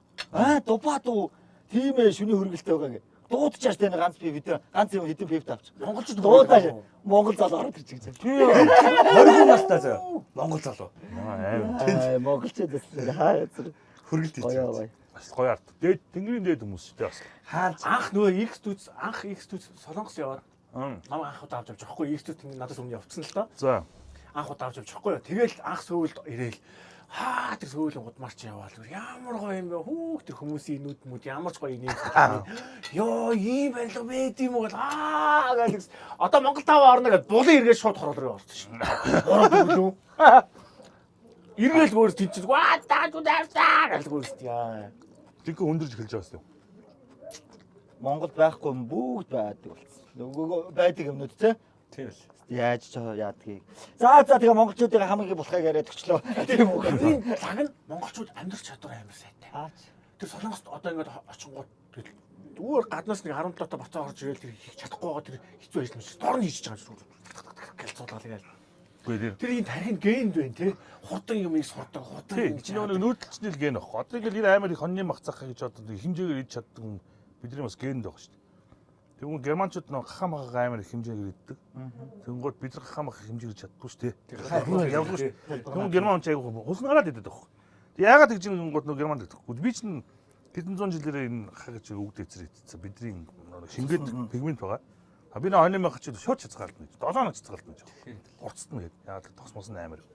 Дубаа дуу тийм ээ шүний хүргэлт байгаа гэ. Дуудчихаш тэ ганц пив бид ганц юм хэдэн пивт авчих. Монголчууд дуудаа монгол залуу ороод ирчих гэж. Тий. 20 настай заяа. Монгол залуу. Монголчууд хаа яцэр Хүргэлт гоё хийж. гоё. Бас гоё арт. Дээд тэнгэрийн дээд хүмүүс шүү дээ бас. Хаанч анх нөгөө X2 Солонгос яваад намайг анх удаа авч явж байхгүй X2 надаас өмнө явцсан л доо. За. Анх удаа авч явж байхгүй. Тэгэл анх сөүлд ирээл тэр сөүлийн гудмарч яваал ямар гоё юм бэ хүүх тэр хүмүүсийн нүд ямар ч гоё нэг ёо ийм байлга байд юм уу гэж одоо Монгол тав орно гэж булын эргээд шууд хороолроо орсон шин. Ороод үлээ. Эргээл бүр тийч ваа тааж удаарсаа гэж гүйст яа. Тэг өндөрж эхэлж байгаа юм. Монгол байхгүй юм бүгд байдаг болсон. Нөгөө байдаг юмнууд те. тийм л. Яаж ч яадгийг. За тэгээ монголчуудын хамгийн болохыг яриад өчлөө. Тийм үү. Энэ цаг нь монголчууд амьдрах чадвар амар сайтай. Аач. Тэр Солонгост одоо ингээд очингууд тэгэл зүгээр гаднаас нэг 10 дотоо бацаа орж ирэл тэр хийх чадахгүй байгаа тэр хэцүү ажил юм шиг дор нь хийж байгаа юм шиг гэлцуулаад гээл. Үгүй дээ. Тэр энэ тархинд генд байна тий. Хурдан юмыг сурдаг хурдан Тий. Чи нөгөө нүүдэлчнэл ген баг. Одоо ингээл энэ амар их хоньны магцах гэж одоо хэмжээгээр хийж чаддаг хүн бидний бас генд байгаа шүү дээ. Тэгвэл германчууд нөө хахамах амар их хэмжээгээр иддэг. Тэнгууд бид нар хахамах хэмжээгээр чаддгүй шүү дээ. Явдгүй шүү. Тэгвэл герман ч айгүй хулн гараад идэв байхгүй. Яагаад гэж гингууд нөө германд идэхгүй. Би чинь хэдэн зуун жилээр энэ хаа гэж өвд эцэр идсэн. Бидний шингээд пигмент байгаа. А би нөө хойны мах чи шууд цацгаална. 7 хоног цацгаална гэж. Урцтна гэдэг. Яагаад тосмос нь амар.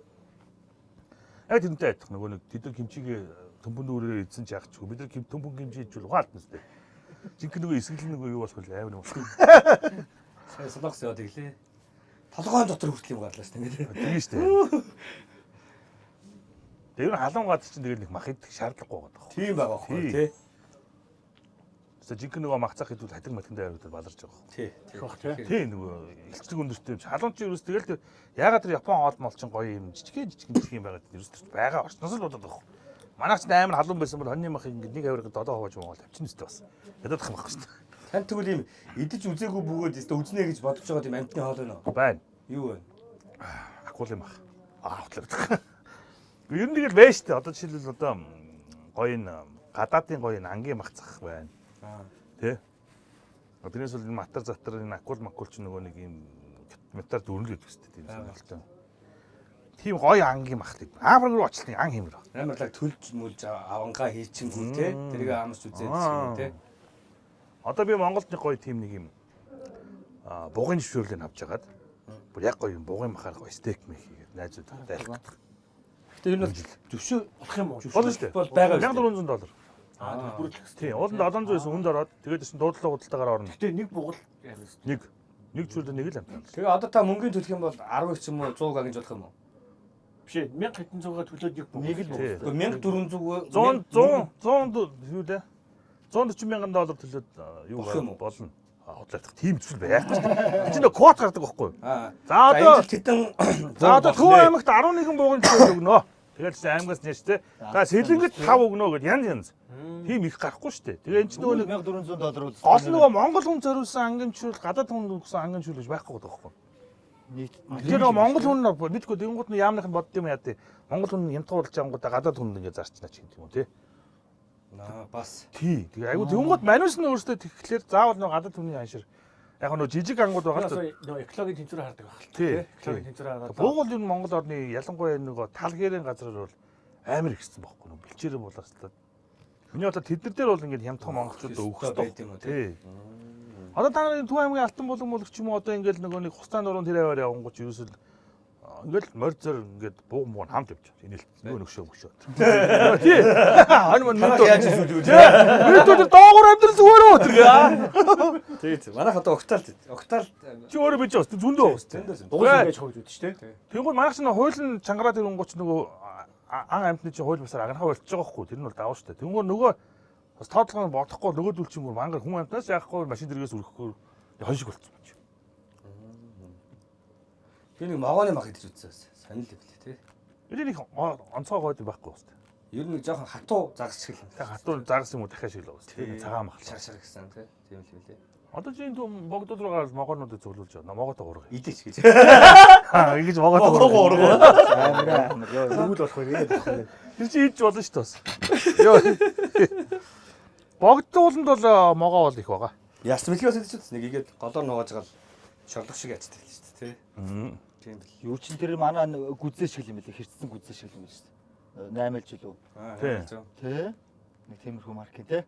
Яг тэрнтэй адилхан нөгөө нэг тэд кимчигээ төмбөн дүүрээр эзэн ч яах ч бид нар төмбөн кимчи ижүүл ухаалтна шүү дээ. Жинхэнэ нөгөө эсгэлэн нөгөө юу болох вэ амар юм. Сайн солонгос яваад иглээ. Толгойн дотор хүртэл юм гарлаа шүү дээ. Тийм шүү дээ. Тэр халуун гад чинь тэгэл нэг мах идэх шаардлагагүй байгаа. Тийм байгаа байхгүй тий. За жинхэнэ нөгөө мах цах идвэл хатиг матхиндээ аваад баларч байгаа. Тий. Тийм нөгөө элчдэг өндөртэй халуун чи ерөөс тэгэл ягаад тэр Япон хоол мол чинь гоё юм жижиг юм байгаад ерөөс байгаа орчноос л болоод байгаа. Манайх ч амар халуун байсан бол хоньны мах ингэ нэг авирыг 7 хувааж юм бол тавьчихсан зү бас. Ядаад хам байхгүй шүү дээ. Тань тэгвэл ийм идэж үзээгүй бөгөөд өстө үзнэ гэж бодож байгаа тийм амтны хоол байна уу? Байна. Юу вэ? Акул мах. Хотлоо. Ер нь тэгэл байж тээ. Одоо жишээлбэл одоо гоё н гадаадын гоё н ангийн мах цах байна. Тэ. Тэрнээс бол матар затар энэ акул макул ч нөгөө нэг юм метар дөрнөл гэдэг үстэй тийм сонирхолтой. Тийм гоё ангийн махлыг амар руу очлын ан хэмэр. Амарлаг төлж мүлж авангаа хийчихэнгүү те. Тэрийг амарч үзээд чинь те. Одоо би Монголд нэг гоё тийм нэг юм бугын зөвшөөрлийг авч агаад бүр яг гоё юм бугын махаар гоё стейк мэх хийгээд найзуудтай айлгах. Тэр нь Зөвшөө болох юм уу? Болно шүү дээ. бол байгаа $1400. Бүрэлдэхс. Тийм, ууланд 700-ээс үнд ороод тэгээд чинь дуудлага худалдаагаар орно. Гэтэ нэг бугал яарна. Нэг зүйлээ нэг л амтаа. Тэгээ одоо та мөнгөний төлөх юм бол 10 ч юм уу 100 гэж болох юм уу? Биш ээ 1000 хэдэн зугаар төлөөд нэг бугал. Нэг л бугал. Гэхдээ 1400 юу дээ? $140,000 төлөөд юу болно. Хотлох тийм зүйл байхгүй шүү дээ. Энд квот гардаг байхгүй юу? За одоо Төв аймагт 11 буугын төлөв өгнө. Тэгээд чи аймагаас нэрчтэй. За Сэлэнгэд 5 өгнө гэд янз. Тийм их гарахгүй шүү дээ. Тэгээ энэ ч нөгөө $1400 үз. гол нөгөө Монгол хүн зориулсан ангинчүүл, гадаад хүн зориулсан ангинчүүл гэж байхгүй байхгүй. Нийт Тэр нөгөө Монгол хүн мэдгүй тэнгууд нь яамных нь бодд юм яа тий. Монгол хүн янтгуулж ангуудаа гадаад хүн ингэ зарчна ч юм тий. бас Тий. Тэгээ айгу тэнгууд манус нь өөрөөсөө тэгэхээр заавал нөгөө гадаад хүний ханшир. Яг нөгөө жижиг ангууд байгаа л нөгөө экологийн тэнцвэр хардаг байх. Тий. Экологийн тэнцвэр хараад. Буугал энэ Монгол орны ялангуяа нөгөө тал хэрийн газраар бол амар ихсэн байхгүй нөгөө бэлчээрээ болоослаа. Миний бодлоо тэднэр дээр бол ингээд хямдхан монголчууд өгөх хэрэгтэй юм тий. Одоо та нарын Төв аймгийн алтан булан мөлөгч юм уу одоо ингээд нөгөө нэг хустаан дурын тэр аваар явангууч ерөөсөл ингээд морьзор ингээд бууг муу хамт явж байгаа. Инээлт нөгөө нөгшөө мөшөө. Тий. Хань мань яаж зүйл үү? Мэдүүд доогуур амьдрал зүгээр үү тэргээ. Тий. Манайх одоо октал Чи өөрөө бич бас зөндөө бас. Дугуй ингэж хойж үдэж штэ. Тэгвэл манайх чинь хуулийн чангараа тэр онгоч нөгөө ан амьтны чинь хууль бусаар агнахаа болчихж байгаа хгүй. Тэр нь бол даваа штэ. Тэнгүүр нөгөө бас тоотлогоо бодохгүй нөгөөдөл чинь бүр мангар хүн амьтнаас яахгүй машин дэргээс өрөхгүй хоншиг болчихсон байж. Би нэг могооны мах идэж үзсэн. Сонир л билээ тий. Энийг нэг онцгой гойд байхгүй басна. Ер нь жоохон хатуу загас шиг л. Тэг хатуу загас юм уу дахиад шиг л басна. Тэг цагаан мах. Шар гэсэн тий. Тийм л билээ. Одоо чинь түм богдол руугаа могоонуудыг зөвлүүлж байна. Могоотоо урга. Идэж гэж. Ингэж могоотоо урга. амар ёо. Бүгд болох байх. Тэр чинь идэж болно шүү дээ бас. Йоо. Богдууланд бол могоо бол их байгаа. Яс мэлхээс идэж үзсэн. Нэг игээд голоор нугааж гал шорлох шиг ячдаг л шүү дээ тий. Тийм бил. Юу чин тэр манай гүзээ шиг юм байлээ. Хэрцсэн гүзээ шиг юм шүү дээ. 8 жил үү? Тий. Тэ? Нэг тиймэрхүү маркет те.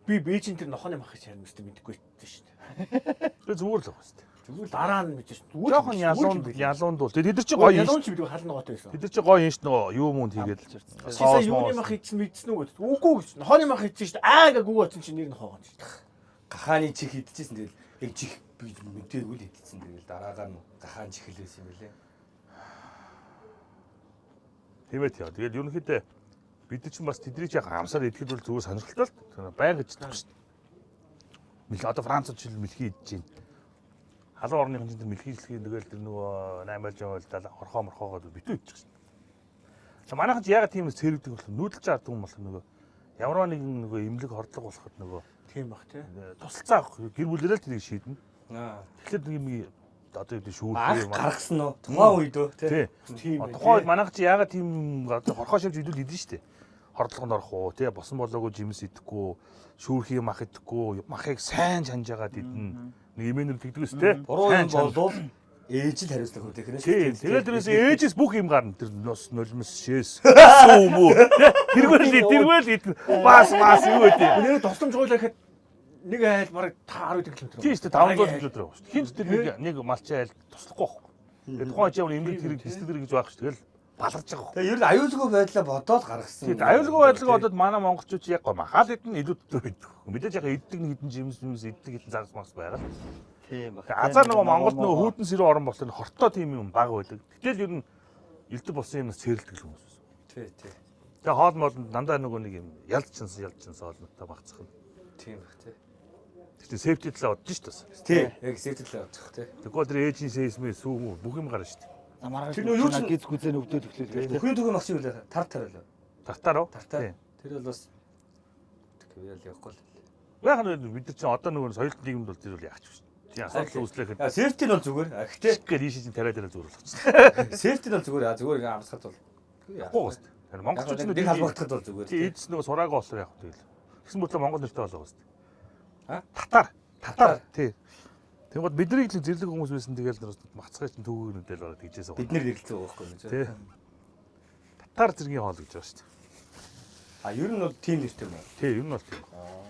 Би Бээжин тэр нохооны мах гэж харин өстэй мэдгүй байсан шүү дээ. Тэр зүгээр л байгаа шүү дээ. Зүгээр дараа нь мэдэж шүү. Жохон ялуунд бол тэд нар чи гоё ялуун ч мэдгүй халан ногоотой байсан. тэд нар чи гоё юм ш нөгөө юу мөн тийгээд Сisa юуны мах идсэн мэдсэн үү гэдэг. Үгүй гэж. Нохооны мах идсэн шүү дээ. Аа гэгүү очсон чи нэг нохоо гоо шүү дээ. Гахааны чих идчихсэн тэгэл яг чих би мэдээгүй л идсэн тэгэл дараагаар нь гахаан чих хэлсэн юм билээ. тиймээ тий. Тэгээд ерөнхийдөө бид нар чинь бас тэдний яг амсаар идэхэд бол зүгээр сонирхолтой л байнга иддэг шүү дээ. Мэл одоо Францууд жил мэлхий идэж байна. Халуун орны хүн чинь мэлхийжлэхийн тэгэл тэр нөгөө 8 жил бол орхоо морхоогоо битүү идчих шин. За манайхан ч ягаад тийм цэрэгдэг болох нүүдэлж арддаг юм болох нөгөө ямар нэгэн нөгөө имлэг хордлого болоход нөгөө Тийм бах тий. тусалцаа авах гэр бүлэрээ л тэрийг шийднэ. Тэгэхээр нэг юм одоо юу шүүх юм гаргасан уу? Тухайн үед үү? тий. Тийм. Тухайн үед манайх чи ягаад тийм одоо хорхоо шивж идүүл идэн штэ. хордлогонд орох уу тий босон болоогүй жимс идэхгүй шүүрхий мах идэхгүй махыг сайн чанж агаад идэнэ нэг имэнэр тэгдэгс тий Буруу юм болвол ээж л хариуцлага өгөх хэрэг тий тэгээд тэрээс ээжээс бүх юм гарна тэр нос нулимс шээс сүү мүү тэрвэл идэх бас юу гэдэг Нэр тусламж гуйлаа гэхэд нэг айл бараг 10 км. тий шүү дээ 500 км байгаа шүү хинт тэр нэг малчин айл туслахгүй байхгүй тэгээд тухайн ч юм эмгэг хэрэг тэсдэг хэрэг гэж байх шүү тэгэл баларж байгаа. Тэгээ ер нь аюулгүй байдлаа бодоод гаргасан. Тийм аюулгүй байдлыг бодоод манай монголчууд яг махаал идэх илүү төтөр байдаг. Мэдээж яг иддэг нэг хідэн жимс иддэг хідэн загас мас байгаа л. Тийм ба. Азар нөгөө Монголд нөгөө хүүтэн сэрүү орон болохоор хортой тийм юм баг байдаг. Гэтэл ер нь элдв болсон юмс цэрлдэг хүмүүс. Тий, тий. Тэгээ хоол моолнд дандаа нөгөө нэг юм ялцчансан хоолноттой багцах нь. Тийм бах тий. Тэгтээ сефти талаа бодож шүү дээ. Тий, яг сэтэлээ авчих тий. Тэгвэл тэр ээжийн сейсмээ сүү бүх юм гарна шүү дээ. Маргааш Тэр юу ч гиз гүзэн өвдөд эхлэв. Бүхний төгөө мах шиг үлээ тар байлаа. Тартаар уу? Тартаа. Тэр бол бас тэгвэл явахгүй л. Яг нь бид нар чинь одоо нөгөө соёлт нийгэмд бол тэр бол яач шүү. Тийм асуудал үүслэхэд Сефти нь бол зүгээр. Гэхдээ гээд ийш чинь тариад зүгээр болчихсон. сефти нь бол зүгээр. Зүгээр ингээ амсахад бол Яахгүй гоос. Тэр монголчууд чинь нэг халбагдахад бол зүгээр. тий эдс нөгөө сураагаа болохоор яг тэгэл. Тэгсэн мэт монгол нэртэй болоо гоос. А? Татар. Тий. Тэгвэл биднийг л зэрлэг хүмүүс байсан тэгэл мацгай чинь төвөг нүдэл байгаа тэгжээс байгаа. Бид нэр хэрэглэсэн байгаа байхгүй юу? Тий. Татар зэргийн хоол гэж байгаа шүү дээ. А ер нь бол тийм нэртэй юм уу? Тий, ер нь бол тийм.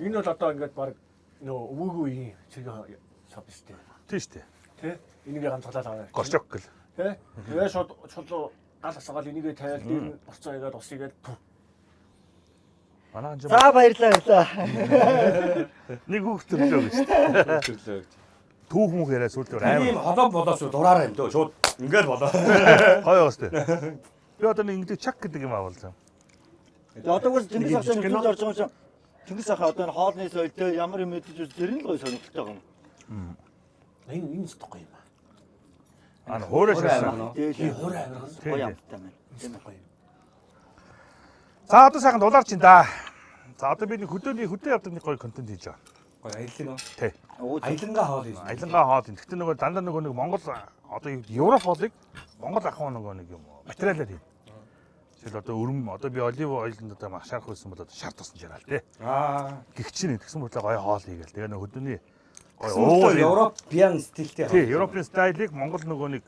Энэ бол одоо ингээд баг нөө өвөөгөө ийм цэгийн шоп шүү дээ. Тий шүү дээ. Тэ? Энийг ганцлаад аваа. Горчок гэл. Тэ? Тэгээ шууд гал асгаал энийг тавиал дээр нь борцоо игээд ус игээд Манайхан ч За баярлалаа. нэг хүүхд төрлөө гэж шүү дээ. Төрлөө. Түүх мөх яриа сүлдээр Тийм амар холоо болоо шүү дураараа юм дөө шууд ингээл болоо. гоё гоос дээ. Би одоо нэг ингэ чак гэдэг юм авалсан. Тэгээ одоогоос Чингис хаан нөхөд орж байгаа юм. Чингис хаан одоо хоолны соёл дээр ямар юм мэдэж үз тэр нь л гоё сонирхолтой байгаа юм. энэ сток юм аа. Хоороо шаасан. Тэгээ Хөрөө авиргал. гоё амттай байна. Тийм гоё. За одоо сайхан дулаарч ин да. За одоо би нэг хөдөө явдаг нэг гоё контент хийж байгаа. Гоё аялын уу? Тий. Аялангаа хоол юм. Аялангаа хоол. Гэхдээ нөгөө дандаа нөгөө нэг Монгол одоо Европ хоолыг Монгол ахын нөгөө нэг юм материалаар юм. Тэгэл одоо өрөм одоо би олив ойлонд одоо маш шарах байсан бол одоо шар туссан жаргал тий. Аа. Гихчин тэгсэн мэтлээ гоё хоол хийгээл. Тэгээ нөгөө хөдөөний Уур Европиан стилтэй. тий Европын стайлыг Монгол нөгөө нэг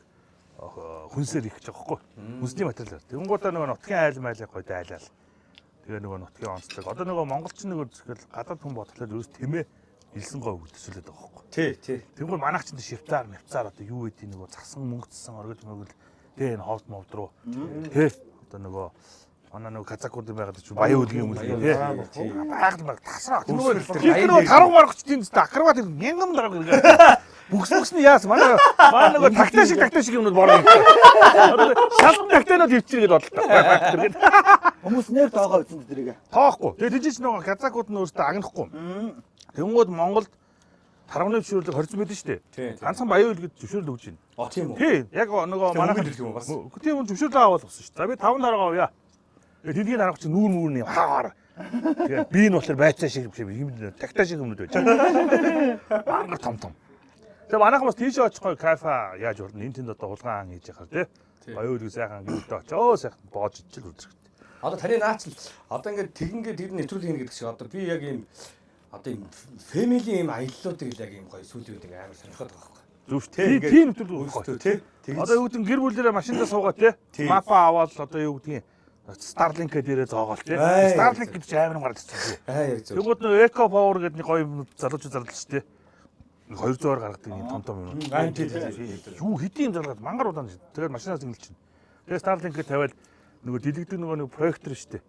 хүнсээр их гэж байгаа хгүй. Хүнсний материалаар. Тэнгуудаа нөгөө нутгийн айл майлыг гоё дайлал. Тэгээ нөгөө нутгийн онцлог. Одоо нөгөө монголч нөгөө зөвхөн гадаад хүн бодлоход ерөөс тэмээ илсэн гой үлдсүүлээд байгаа хгүй. Тий, тий. Тэнгууд манайх ч шивцаар одоо юу гэдэг нөгөө цасан мөнгөцсөн оргил мөргөл тий энэ ховд мовд руу тий одоо нөгөө манай нөгөө казакууд байгаад ч баян үлгийн юм тий байгаль тасраа нөгөө таруу маргач тийм акробат мянган дараа бүкс нь яас манай нөгөө тактаа шиг юмнууд бороо одоо шалган тактанууд ивчиргээд бодлоо Хүмүүс нэр тоогоо үзсэн дэрийг. тоохгүй тэгээ тийч нөгөө казакууд нь өөртөө агнахгүй тэнгууд Монголд тарганы зөвшөөрлөг хоригдсон байдаг шүү дээ. Ганцхан баян үлгэд зөвшөөрөл өгч байна. А тийм үү? Тий, яг нөгөө манайхан юм бас. Тийм зөвшөөрлөө аваад болсон шүү дээ. За би 5 дараагаа авъя. Тэдний дараач нүүр мөрний хаар. Тэгээ би энэ болохоор байцаа шиг юм тагтаа шиг юмнууд байж байгаа. Мангар том. Тэгээ манайхан бас тийш очихгүй кафе яаж урна энэ тэнд одоо хулгайн хийж яхаар тий. Баян үлгэг сайхан гүйлтэ очоо сайхан боож ичил үзэх. Одоо таны наач л одоо ингээд тэгингээ тэр нэвтрүүлэг хийх гэдэг шиг одоо би яг ийм одоо ийм фэмили ийм аяллуудыг яг ийм гоё сүүлийн үед амар сонирхоод байгаа байхгүй. Зөв тий. Тийм нэвтрүүлэг Өөртөө тий. Одоо юу гэдэг гэр бүлээрээ машиндаа суугаад тий. Мапа аваад одоо юу гэдгийг Starlink дээрээ зоогоол тий. Starlink гэдэг чинь амар гараад ирсэн. Яг зөв. Тэгвэл нөө Eco Power гэдэг нэг гоё юм залуучууд зарлаж тий. 200-аар гаргадаг юм том юм. Юу хэдийн юм залгаад мангар удаан. Тэгээд машинаас ингэлж чинь. Тэгээд Starlink тавиал нөгөө дэлгдэг нөгөө проектор шүү дээ.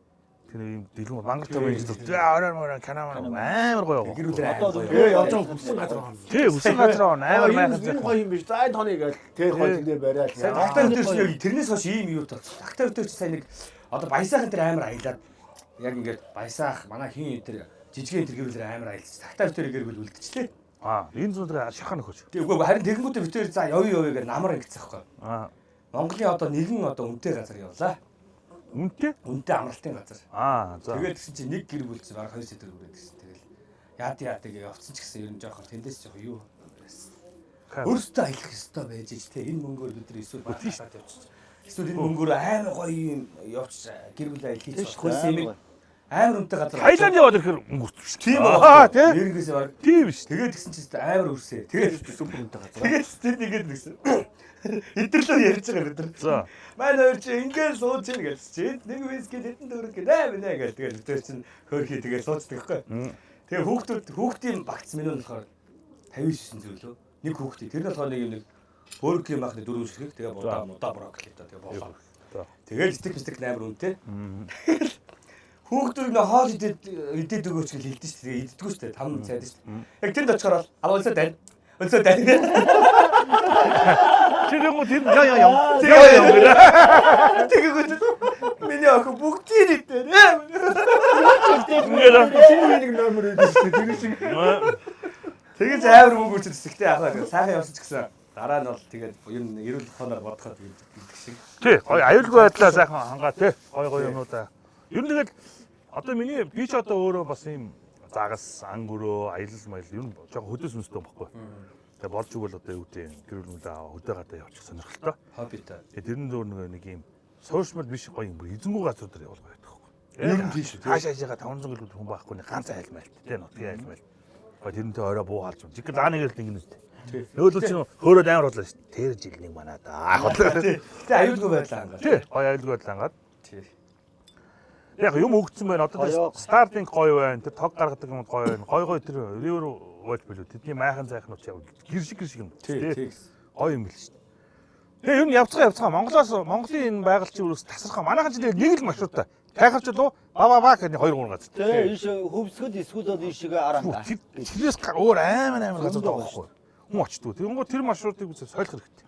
Тэр юм дэлгэн мангар том юм зүйл. Орой канаа амар гоё. Гэр бүлээр Одоо тэгээ явж байгаа хүссэн газар байна. Тий, үсэн газар амар майхан энэ гоё юм биш. За энэ тооны гээл тэр гоё тэндээ бариад. Тагтаа өдөр чинь яг тэрнээс хойш ийм юу таа. Тагтаа өдөр чинь сайн нэг одоо баясаахан тэр амар аялаад яг ингээд баясаах манай хин тэр жижигэн тэр гэрүүлэр амар аялж. Тагтаа өдөр гэрүүл үлдчихлээ. Энэ зүйлээ шахах нөхөж. Үгүй харин тэгэнгүүтээ битээр за явъя гэж намар ингэсэн байхгүй. Монголын одоо нэгэн одоо үнэтэй газар явлаа. Үнэтэй? Үнэтэй амралтын газар. За. Тэгээд тэгсэн чинь нэг гэр бүлч бараг 2 сэтэр хүрээд гэсэн. Тэгэл яад тэгээ явцсан ч гэсэн ер нь жоохон тэндээс жоохон юу байсан. Өөртөө аялах ёстой байж ч те энэ мөнгөөр бид нар эсвэл багтаад явчих. Эсвэл энэ мөнгөөр амар гоё юм явчих гэр бүл аялал хийж хөлс юм. амар үнэтэй газар. Тайланд яваад ирэхээр өнгөрт биш. Тийм аа байна. тий. Эргээсээ баг. Тийм биш. Тэгээд гисэн чи амар өрсөө. Тэгээд супер үнэтэй газар. тэгээд тэр нэгэд нэгсэн. Эдэрлээ ярьж байгаа өдөр. За. Манай хоёр чи ингээд сууж ийн гэж чи нэг виски хэдэн төгрөг гэдэг нэ гэж тэгээд тэр чин хөөрхий тэгээд суучдаг байхгүй. Тэгээ хүүхдийн багц минь болохоор 59 зүйлөө. Нэг хүүхдээ тэр нь болохоор нэг өөрөгийн махны 4 ширхэг тэгээ мудаа брокколи та тэгээ болоо. Тэгээд стик амар үнэтэй. Хүүхдүүд нэ хоол идээд өгөөч гэж хэлдэж шүү дээ. Иддэггүй шүү дээ. 5 цайд шүү дээ. Яг тэнд очихоор алуулсаа тань. Өлсөө тань. Тэргөө тэр яа. Тэгээд миний охин бүгдийг идээ. Нэг номер өгсөн тэр шиг. Тэгээд амар мөнгө үрчиж тэгтээ яхаа сайхан явсан ч гэсэн дараа нь бол тэгээд ер нь эрүүл хоноор бодоход гэдэг шиг. Тий, гоё аюулгүй байдлаа сайхан хангаа тий. Гоё юмнуудаа. Ер нь тэгээд одоо миний би ч одоо өөрөө бас ийм загас, ангөрөө, аялал маялал ер нь жоохон хөдөөс үнстэй байхгүй. Тэгээд болж игэл одоо юу гэдэг гэрүүл мүлээ хөдөө гадаа явчих сонирхолтой. Хоббитай. Тэгээд тэрэн зөөр нэг ийм суушмал биш гоё юм эзэнгүү газар дээр явуулгаа байдаг байхгүй. Ер нь тийш. Хаашаажгаа 500 км хүн байхгүй нэг ганц айл майл тий нутгийн айл майл. Гоё тэрнтэй орой буугаалж юм. Жиг лаа нэг л ингэ нүстэй. Нөөдөл чинь хөөрөөд амар боллоо шүү дээ. Тэр жил нэг манаа да. Тэ аюулгүй байдлаа хангаад. Тий, гоё аюулгүй байдлаа хангаад. Тий. Яг юм өгцөн байна. Одоо стартинг гоё байна. Тэр тог гаргадаг юм гоё байна. Гоё тэр ривер болж билүү. Тэдний майхан зайхнууд яг гэр шиг юм. Тий. Гоё юм бэл шүү дээ. Тэгээ ер нь явцгаа Монголын энэ байгальчийн өрөөс тасархаа. Манайхан ч нэг л маршруттай. Тайхавч лу ба гэж 2-3 газар. Тэ ийш хөвсгөл эсвэл ийшээ араанда. Тэрнээс өөр амар газар байгаа байхгүй. Хүн очтгүй. Тэгэнгүүт тэр маршрутыг үзээ солих хэрэгтэй.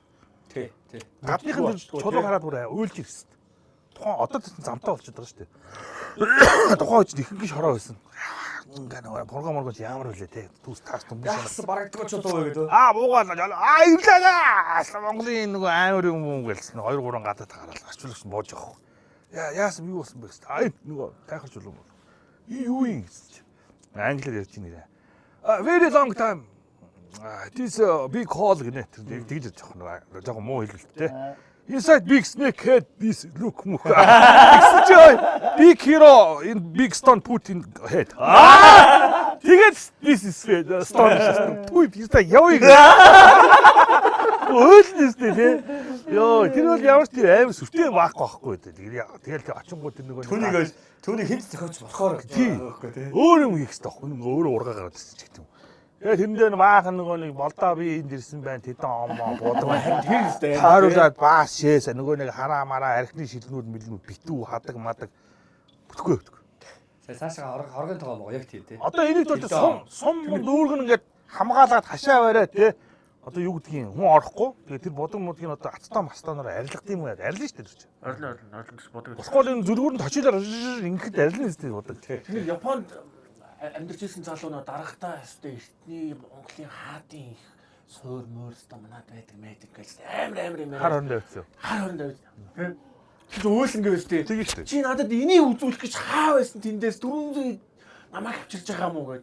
Тий. Гадныхан чулуу хараад бүр уйлж ирсэн. Тухайн одоо тийм замтаа болчиход байгаа шүү дээ. Тухайн үед ихэнх шороо байсан. Ингээ нэг програморгож ямар үлээ те. Түс таас юм биш. Гас барагддаг ч удаа гэдэг. Буугаалаа. ирлээ. Монголын нөгөө амар юм гэлсэн. 2-3 гадаад гараад арчуулагч бууж явах. Яасан юу болсон бэ гэсэн. Нөгөө тайхарч болов. Юу юм гэсэн. Англиар ярьж байна. Very long time. This big hall гэнэ. Тэр тэгж жоохон жоохон муу хэлбэлтэй. Inside big snake head this look мөх. Big hero in big stone put in head. Тэгээд this is stone. Пүй писта явыг. Өөлнөстэй тий. Йоо тэр бол ямар ч тийм амар сүртэй байхгүй. Тэгэл очингууд тэр нөгөө түүнийг хэд зохиоч болохоор байхгүй тий. Өөр юм хийх хэрэгтэй байхгүй. Өөрөө ургаа гараад ирсэн ч гэдэг юм. Тэгээ тэрэн дээр баахан нөгөө нэг болдоо би энд ирсэн байна. Тэдэн омоо буудаг. Тэр үстэй. Хааруулаад баас шээс нөгөө нэг хараа мараа архины шилнүүд мэлнүүд битүү хадаг мадаг. Бүтгэхгүй. Цаашаа хоргийн тоогоо яг тий. Одоо энийг бол сум дүүргэн ингээд хамгаалаад хашаа бариад тий. Одоо юу гэдгийг хүн орохгүй. Тэгээ тэр бодог модгийн одоо ацтаа мастаанаар арилгах юм уу? Арилна шүү дээ тэр чинь. Арилна гэж бодог. Босгол энэ зүргүүр нь точилоор ингэхэд арилна шүү дээ бодог. Тэгэхээр Японд амьдарч ирсэн залуунаа дарахтаа өстэй эртний Монголын хаадын их суур мөөрстө манад байдаг гэж амар юм Хар хонд тавьчихсан. Хар хонд тавьчихсан. Тэр өөлөнгөө өстэй. Тэгээ шүү дээ. Чи надад энийг үзүүлэх гэж хаа байсан тэндээс 400 намайг авчирж байгаа юм уу гэж.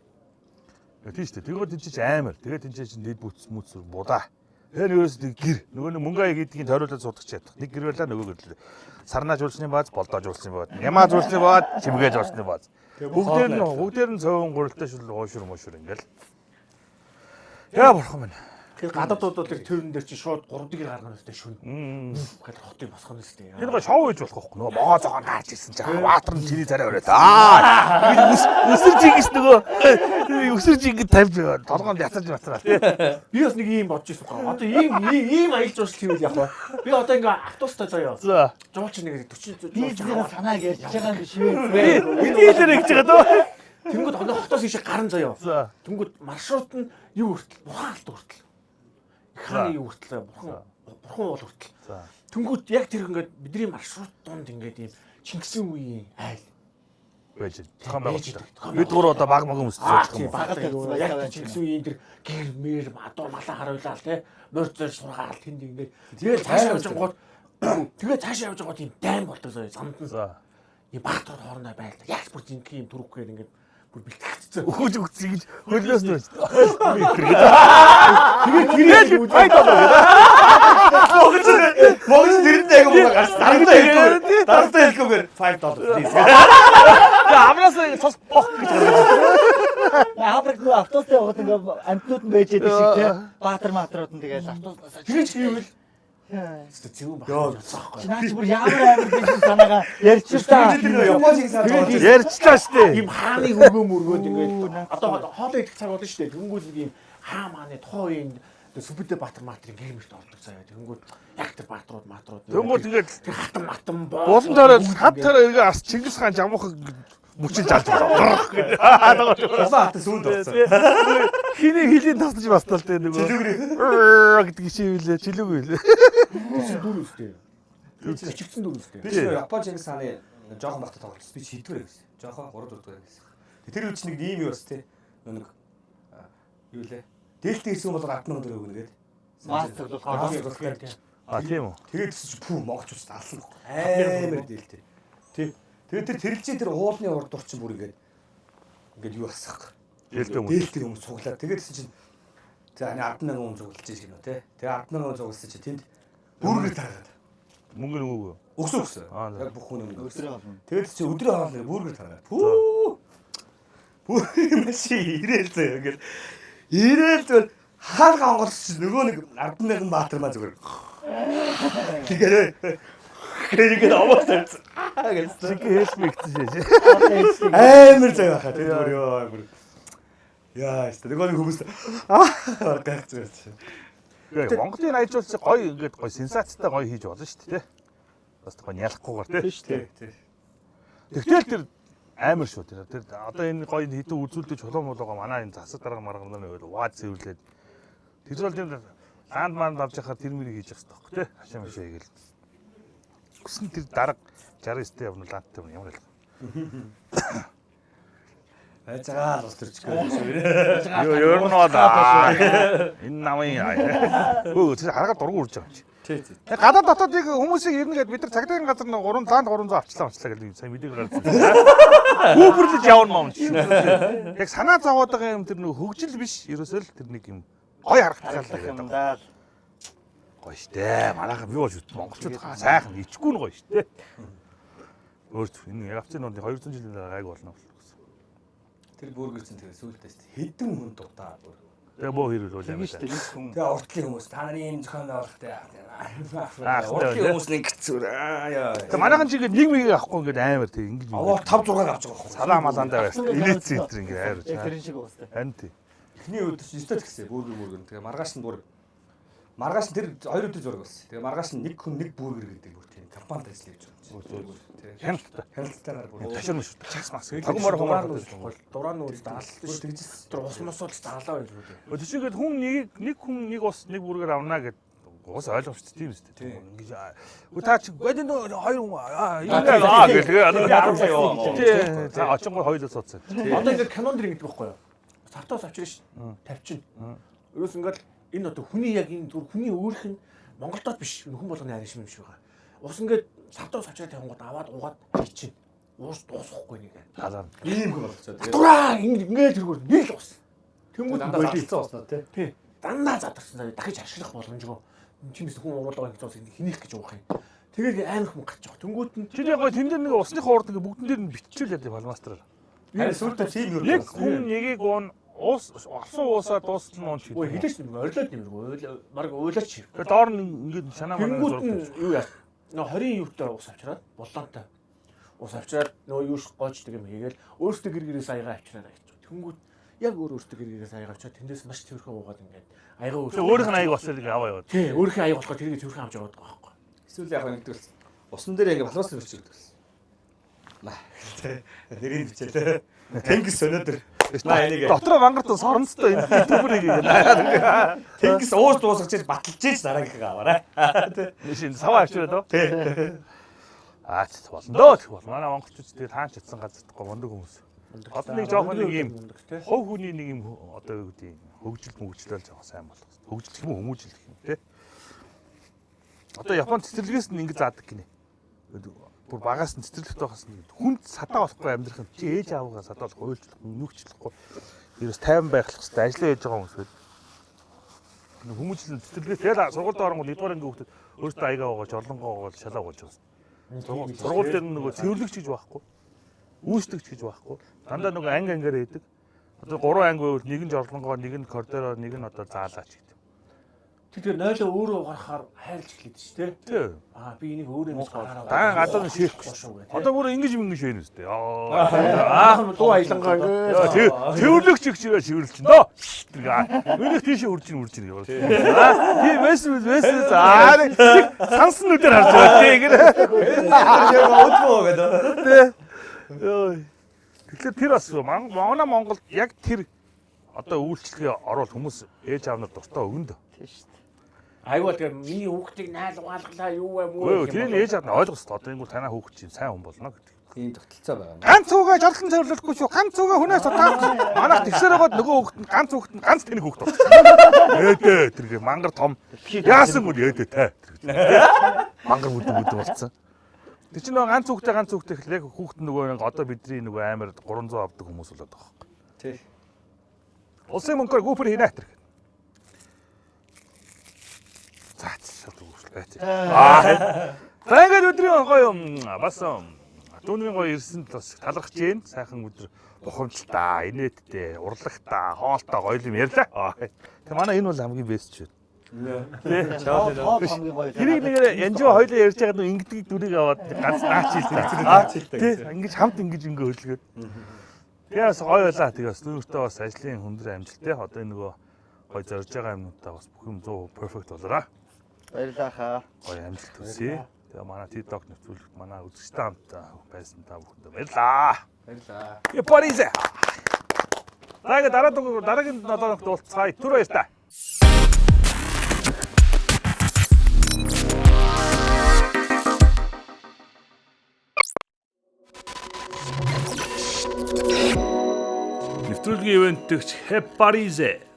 Тийм шүү дээ. Тэгээд энэ чинь амар. Тэгээд энэ чинь дэд мүц будаа. Тэр ерөөс гэр. Нөгөө нэг мөнгө аяг гэдгийг тойруулаад судагч ядах. Нэг гэр байлаа нөгөө гэр. Сарнааж уулсны бааз, болдоож уулсны бааз, ямааж уулсны бааз, чимгээж уулсны бааз. Бүгдээр нь цөөн гурилтай шил уушур ингээл. Яа бурхан минь. Тэгэхээр гадаадууд тэр төрн дээр чи шууд 3 гаргана өстэй шүн. Гэтэл хотыг босгоно өстэй. Тэр гоо шоу хийж болох байхгүй. Нөгөө могоо зогоон гарч ирсэн чинь ватар нь чиний царай өрөөд. Өсөр жигс нөгөө өсөр жиг тавьж толгоонд яцаж бацраа тий. Би бас нэг ийм бодож ирсэн байна. Одоо ийм аялал жуулчлал хийвэл яг ба. Би одоо ингээ автобустай заяа. За. Жуулч нэг 40 Би зэрэг санаа ярьж байгаа юм биш үү? Бидний хэлээр гэж байгаа дөө. Тэнгүүд хотоос ийшээ гарan заяа. За. Тэнгүүд маршрут нь юу хүртэл? Бурхан алт хүртэл. Ханы юу хүртэл? Бурхан бол хүртэл. За. Тэнгүүд яг тэр ингээд бидний маршрут донд ингээд ийм Чингисийн үеийн айл байж байгаа юм. Бид гур одоо баг хүмүүс зөөж тийм багт яг Чингисийн үеийн тэр гэр мэр адуу малаа харуулаад те морьцоор сургаал тэнд ингээд тэгээд цаашаа явж байгаа тийм дайм болдог зөө замд нь. За. Ийм багтууд хоорондоо байлаа. Яг бүр жинхэнэ юм түрүүхээр ингээд бүр бэлтгэцсэн. Өгөөж өгсөн гэж хөлөөс нь. Тэгээд тэр байд болоо. Могц тэрэнд яг юм гарч дарахтаа хэлдэг. хэлэхгүйгээр $5 please. Амнаасаа цус бох гэж Африк нөө автобустай яваад ингээ амтнууд нь байж байдаг шиг тий. Баатар матрууд нь тэгээд автобуснаас тэгэж хийвэл зөв байна. наач бүр ямар амар биш санаагаа ярьчихсан. Японы саад болж ярьчлаа штэ. Ийм хааны хөргөө мөргөөд ингээд одоо хоолоо идэх цаг болно шүү дээ. Тэнгүүл нэг ийм хаа мааны тухайн үеийн Сүбдэ Баатар матрын гэрмэлт ордог заяа. Тэнгүүл яг тэр баатрууд матрууд. Тэнгүүл ингээд хатан болон дээрээ хад тараа эргээ ас Чингис хаан жамуухан мөчөж алж байгаа. улаан хатан сүүнд орсон. Хиний хилийн тасч бастал тэ нөгөө. Гэдэг шивэлээ чилүүгүй лээ. дүр үстэй. Чигцэн дүр үстэй. Би ч Япон Чингис хааны жоохон багтаа тоглолт би шийдвэр гэсэн. Жоохон 3 4 дугаар гэсэн. Тэр үуч нэг ийм юу бас тий. Нэг юу лээ. Дээлтэй ирсэн бол 10,000 төгрөг өгнө гээд. Мастер болох гэдэг. А тийм үү. Тэгээд чи пүү монголч ус алсан баг. Амар дээлтэй. Тий. Тэгээд тэр тэрэлжээ тэр уулны урд дур чинь бүр ингээд юу асах. Дээлтэй хүмүүс цуглаа. Тэгээд чинь за 10,000 хүн цуглаж шиг нөө тий. Тэгээд 10,000 хүн цугласан чи тэнд бүргэр таргаад. Мөнгө нөгөөг. Өгсөн. Яг бүх хүн өгсөн. өдрөө болно. Тэгээд чи өдрөө хаална бүргэр таргаад. Пүү. Бүр маши ирээл заяа ингээд. Ирээл зүгээр хаалга онгоцч нөгөө нэг 10,000 баатар маа зүгээр. Тэгээд аваад тавьсан. Гэсэн. Чи хэлмэгдсэн шээ. Амар заяа хаа тэр бүр ёо бүр. Яа, өстө нөгөө нэг хүмүүс гайхаж байгаа чинь. Тэгээ Монголын аялжуулч гоё ингээд гоё сенсацтай гоё хийж болно шүү дээ. Бас гоё ялахгүйгээр тий. Тий. Тэгтэл тэр амар шүү тэр. Тэр одоо энэ гоё хитэн үзүүлдэг чулуун молоогоо манай энэ засаг дарга маргамнаа нөгөө ваад цэвэрлээд тэр бол тэр анд манд авч яхаар тэр мэрийг хийж явах хэрэгтэй тий. Хашаа машаа хийгээл. Гэсэн тэр дарга 69-т явна лаанттай юм ямар ялах. Ажгаа л ус төрчихөө. Ер нь бол энэ намын өө тэр харахад дургу урж байгаа юм чи. Тий. Гадаад дотоодыг хүмүүсийг ирнэ гэд бид нар цагдаагийн газар нэг 3 лаанд 300 авчлаа гэдэг сайн мэдээ гаргасан. Хүүбэрлэж явна мөн чи. Яг санаа зовоод байгаа юм тэр нэг хөгжил биш ерөөсөө л тэр нэг юм гой харагдчихлаа гэдэг байгаа. Гоё штэ. Манайхан юу болж монголчууд сайхан ичгүй нь гоё штэ. Өөрт энэ явцын нууны 200 жилийн дараа гайг болно гэсэн. Тэр бүргэр чинь тэгээ сүултээс хэдэн хүн дутаа бүр. Тэгээ боо хэрэг л юм Тэгэж нэг хүн Тэгээ уртлын хүмүүс та нарын юм зохион байгуулалттай. Уртлын хүмүүс нэг хэцүү. Яа. Тэгээ манайхан чи ингэ нэг мэг авахгүй ингээд амар тэг ингэж Аваа 5 6 авч байгаа байхгүй. салаа малаандаа байсан. Инээц центр ингэ амар. тэрэн шиг уустай. Ань тий. Эхний өдөр чинь өстөд гэсэн бүргэр. Тэгээ маргааш нь бүр маргааш нь тэр 2 өдөр зураг болсон. Тэгээ маргааш нь нэг хүн нэг бүргэр гэдэг бүр тийм компанид ажиллаж байгаа. Хяналттай. Хяналтайгаар бүр Ташир мш. Чагс мас. Агмаар Агмаар дурaan нүүл даалт шүү дээ. Тэр ус мосол даалаа байлгүй дээ. Тэшээгээд хүн нэг хүн нэг ус нэг бүргээр авнаа гэд уус ойлгомжтой тийм үстэй. Ингэж та чи годин 2 хүн ингэ гэлээ. За очингой хоёулаа суудсан. Одоо ингээд канон дэр ингэдэг байхгүй юу? Сартаас авчирна ш. Тавьчин. Ерөөс ингээд энэ одоо хүний яг энэ зүгээр хүний өөрийнх нь Монголдод биш хүн болгоны арай шим юм шиг байгаа. Ус ингээд сартаас авчираа тавингууд аваад угаад хийчин. Уус дуусахгүй нэг. Талаа. ийм хүн болчиход. Дураа ингээд тэргүүр нэг л ус. Тэнгүүд Дандаа залцсан уснаа тий. дандаа задарсан. Дахиж ашиглах боломжгүй. Чинээс хүн уурлага ингэ зоос хинийх гэж уух юм. Тэгээд амар хүн гарч байгаа. Тэнгүүд нь Чи яг гоо тэн дээр нэг усныхаа урд ингээ бүгдэн дээр нь биччихвэл яа балмастраар. Харин сүултээ тийм юу Нэг хүн нэгийг уун ус авсан уусаа дуусна мөн чи. ой хилээч нэг орилоод нэмэргүй. Марг уйлаач шив. Тэгээ доор нь ингээ санаа манай Тэнгүүд нь юу яа? Нөө 20 юутай ус авчираад булаантай. Ус авчираад нөө юуш гоочдөг юм хийгээл өөрсдөө гэр-гэрээс аяга авчираад гэж. Тэнгүүд яг өөрсдөө гэр-гэрээс аяга авчираад тэндээс маш цэвэрхэн уугаад ингээд аяга өөрийнх нь аяг бас л аваа яваад. Тий, өөрийнхөө аяга болохоор тэрийг цэвэрхэн авч яваад байгаа байхгүй. эсвэл яг ингэдэг л усан дээр ингэ балбаас л бичдэг гэсэн. Маа. Нэрийг бичээлээ. Тэнгис өнөөдөр Дотроо мангартаа соронцтой энэ ютуберыг ингээ. Тэнгис уус дуусгаж ил баталж ийж дараагийнхаа аваарай. Шин саваа авчираад оо. Тий. Аа ч болно дөө. Манай монголчууд тэгээ таач чадсан газардахгүй мундаг хүмүүс. Одоо нэг жоохон нэг юм хов хүний нэг юм одоо юу гэдэг хөгжил мөгжлөл жоохон сайн болох. Хөгжил юм уу хүмүүжил гэх юм тий. Одоо Японд цэцэрлэгээс нь ингэ заадаг гинэ. Бүр багаас нь цэцэрлэгт байхаас нь хүнд садаа болохгүй амьдрах юм. Чи ээж аавгаа садаа болох ойлцлох, нүгчлэхгүй. Ерөөс 50 байх хэрэгтэй ажиллаа хийж байгаа хүмүүс. Хүмүүжил цэцэрлэгээс тэгэл сургуульд оронгууд 1 дугаар ангийн хүүхдэд өөртөө аягаа байгаа жолонгоо шалаа болж байгаа. Сургууль дээр нөгөө цэвэрлэгч гэж байхгүй. Үүсдэгч гэж байхгүй. Дандаа нөгөө ангиар байдаг. Одоо 3 анги байвал нэг нь жорлонгоо, нэг нь коридороо, нэг нь одоо заалаач гэдэг. Тэгэхээр нойлоо өөрөө гарахаар хайрлж эхлэв шүү дээ. Тий. Би энийг өөрөө ингэж гараад. Даан гадаа нь ширэхгүй шүү. Одоо бүр ингэж байна үстэй. Дуу аялангаа ингэ. Цэвэрлэгч чигчрээ цэвэрлж чинь дөө. Үнийг тийшээ үрж ийн яваа. Би вэс сансан нүдээр харж байгаа тий. Өдмөө гэдэг. Тий. Йоо. Тэгэхээр тэр бас манай Монголд яг тэр одоо үйлчлэгээ орвол хүмүүс ээж аав нар дуртай өгнө. Тийм шүү дээ. Айгуул тэгээ миний хүүхдийг найл угаалглаа юу вэ Өө тэр ээж аав нар ойлгох хэрэгтэй. Одоо энэ таны хүүхд чинь сайн хүн болно гэдэг. Тийм тогтолцоо байгаа. Ганц үгээ жолтон цэвэрлэхгүй шүү. Ганц үгээ хүнээс утаа. Манайх тэгсээр байгаад нөгөө хүүхд нь ганц хүүхд нь ганц тэнэг хүүхд болсон. Ээдээ тэргээ мангар том. Яасан үл ээдээ тай. Мангар бүдүү болсон. Тэр чинь нөгөө ганц хүүхдээ ихэл яг хүүхд нөгөө одоо бидний нөгөө амар 300 авдаг хүмүүс болоод байгаа байхгүй. Тий. Улсын мөнгөөр гүүпэр хийнэ тэр. За шат үгүй. Тайгаар өдрийн гоё бас дүүнгийн гоё ирсэн бас талархаж гээ. Сайхан өдөр бухимдалтай, инээдтэй, урлагтай, хоолтой гоё юм ярьлаа. Тэг манай энэ бол хамгийн бэст шүү. Топ хамгийн гоё. Тэрийг нэгээр янжуу хоёлоо ярьж байгаа нь ингэдэг дүрийг аваад ганц наач хэлдэг. Тий, ингэж хамт ингэж хөдөлгөөд. Тэгээс гоё байлаа. Тэгээс нүүртээ бас ажлын хүндрэ амжилттай. Одоо нөгөө гоё зорж байгаа юмнуудаа бас бүх юм 100% перфект болоорой. Баярлалаа хаа. Гоё амжилт хүсье. Тэгээ манай TikTok нэвтрүүлэгт манай үзэгчтэй хамт байсан та бүхэндээ баярлалаа. Баярлалаа. Паризе. Дараагийн одоо дуулцгаая. Түр баяртай. нэвтрүүлгийн ивент дэгч Паризе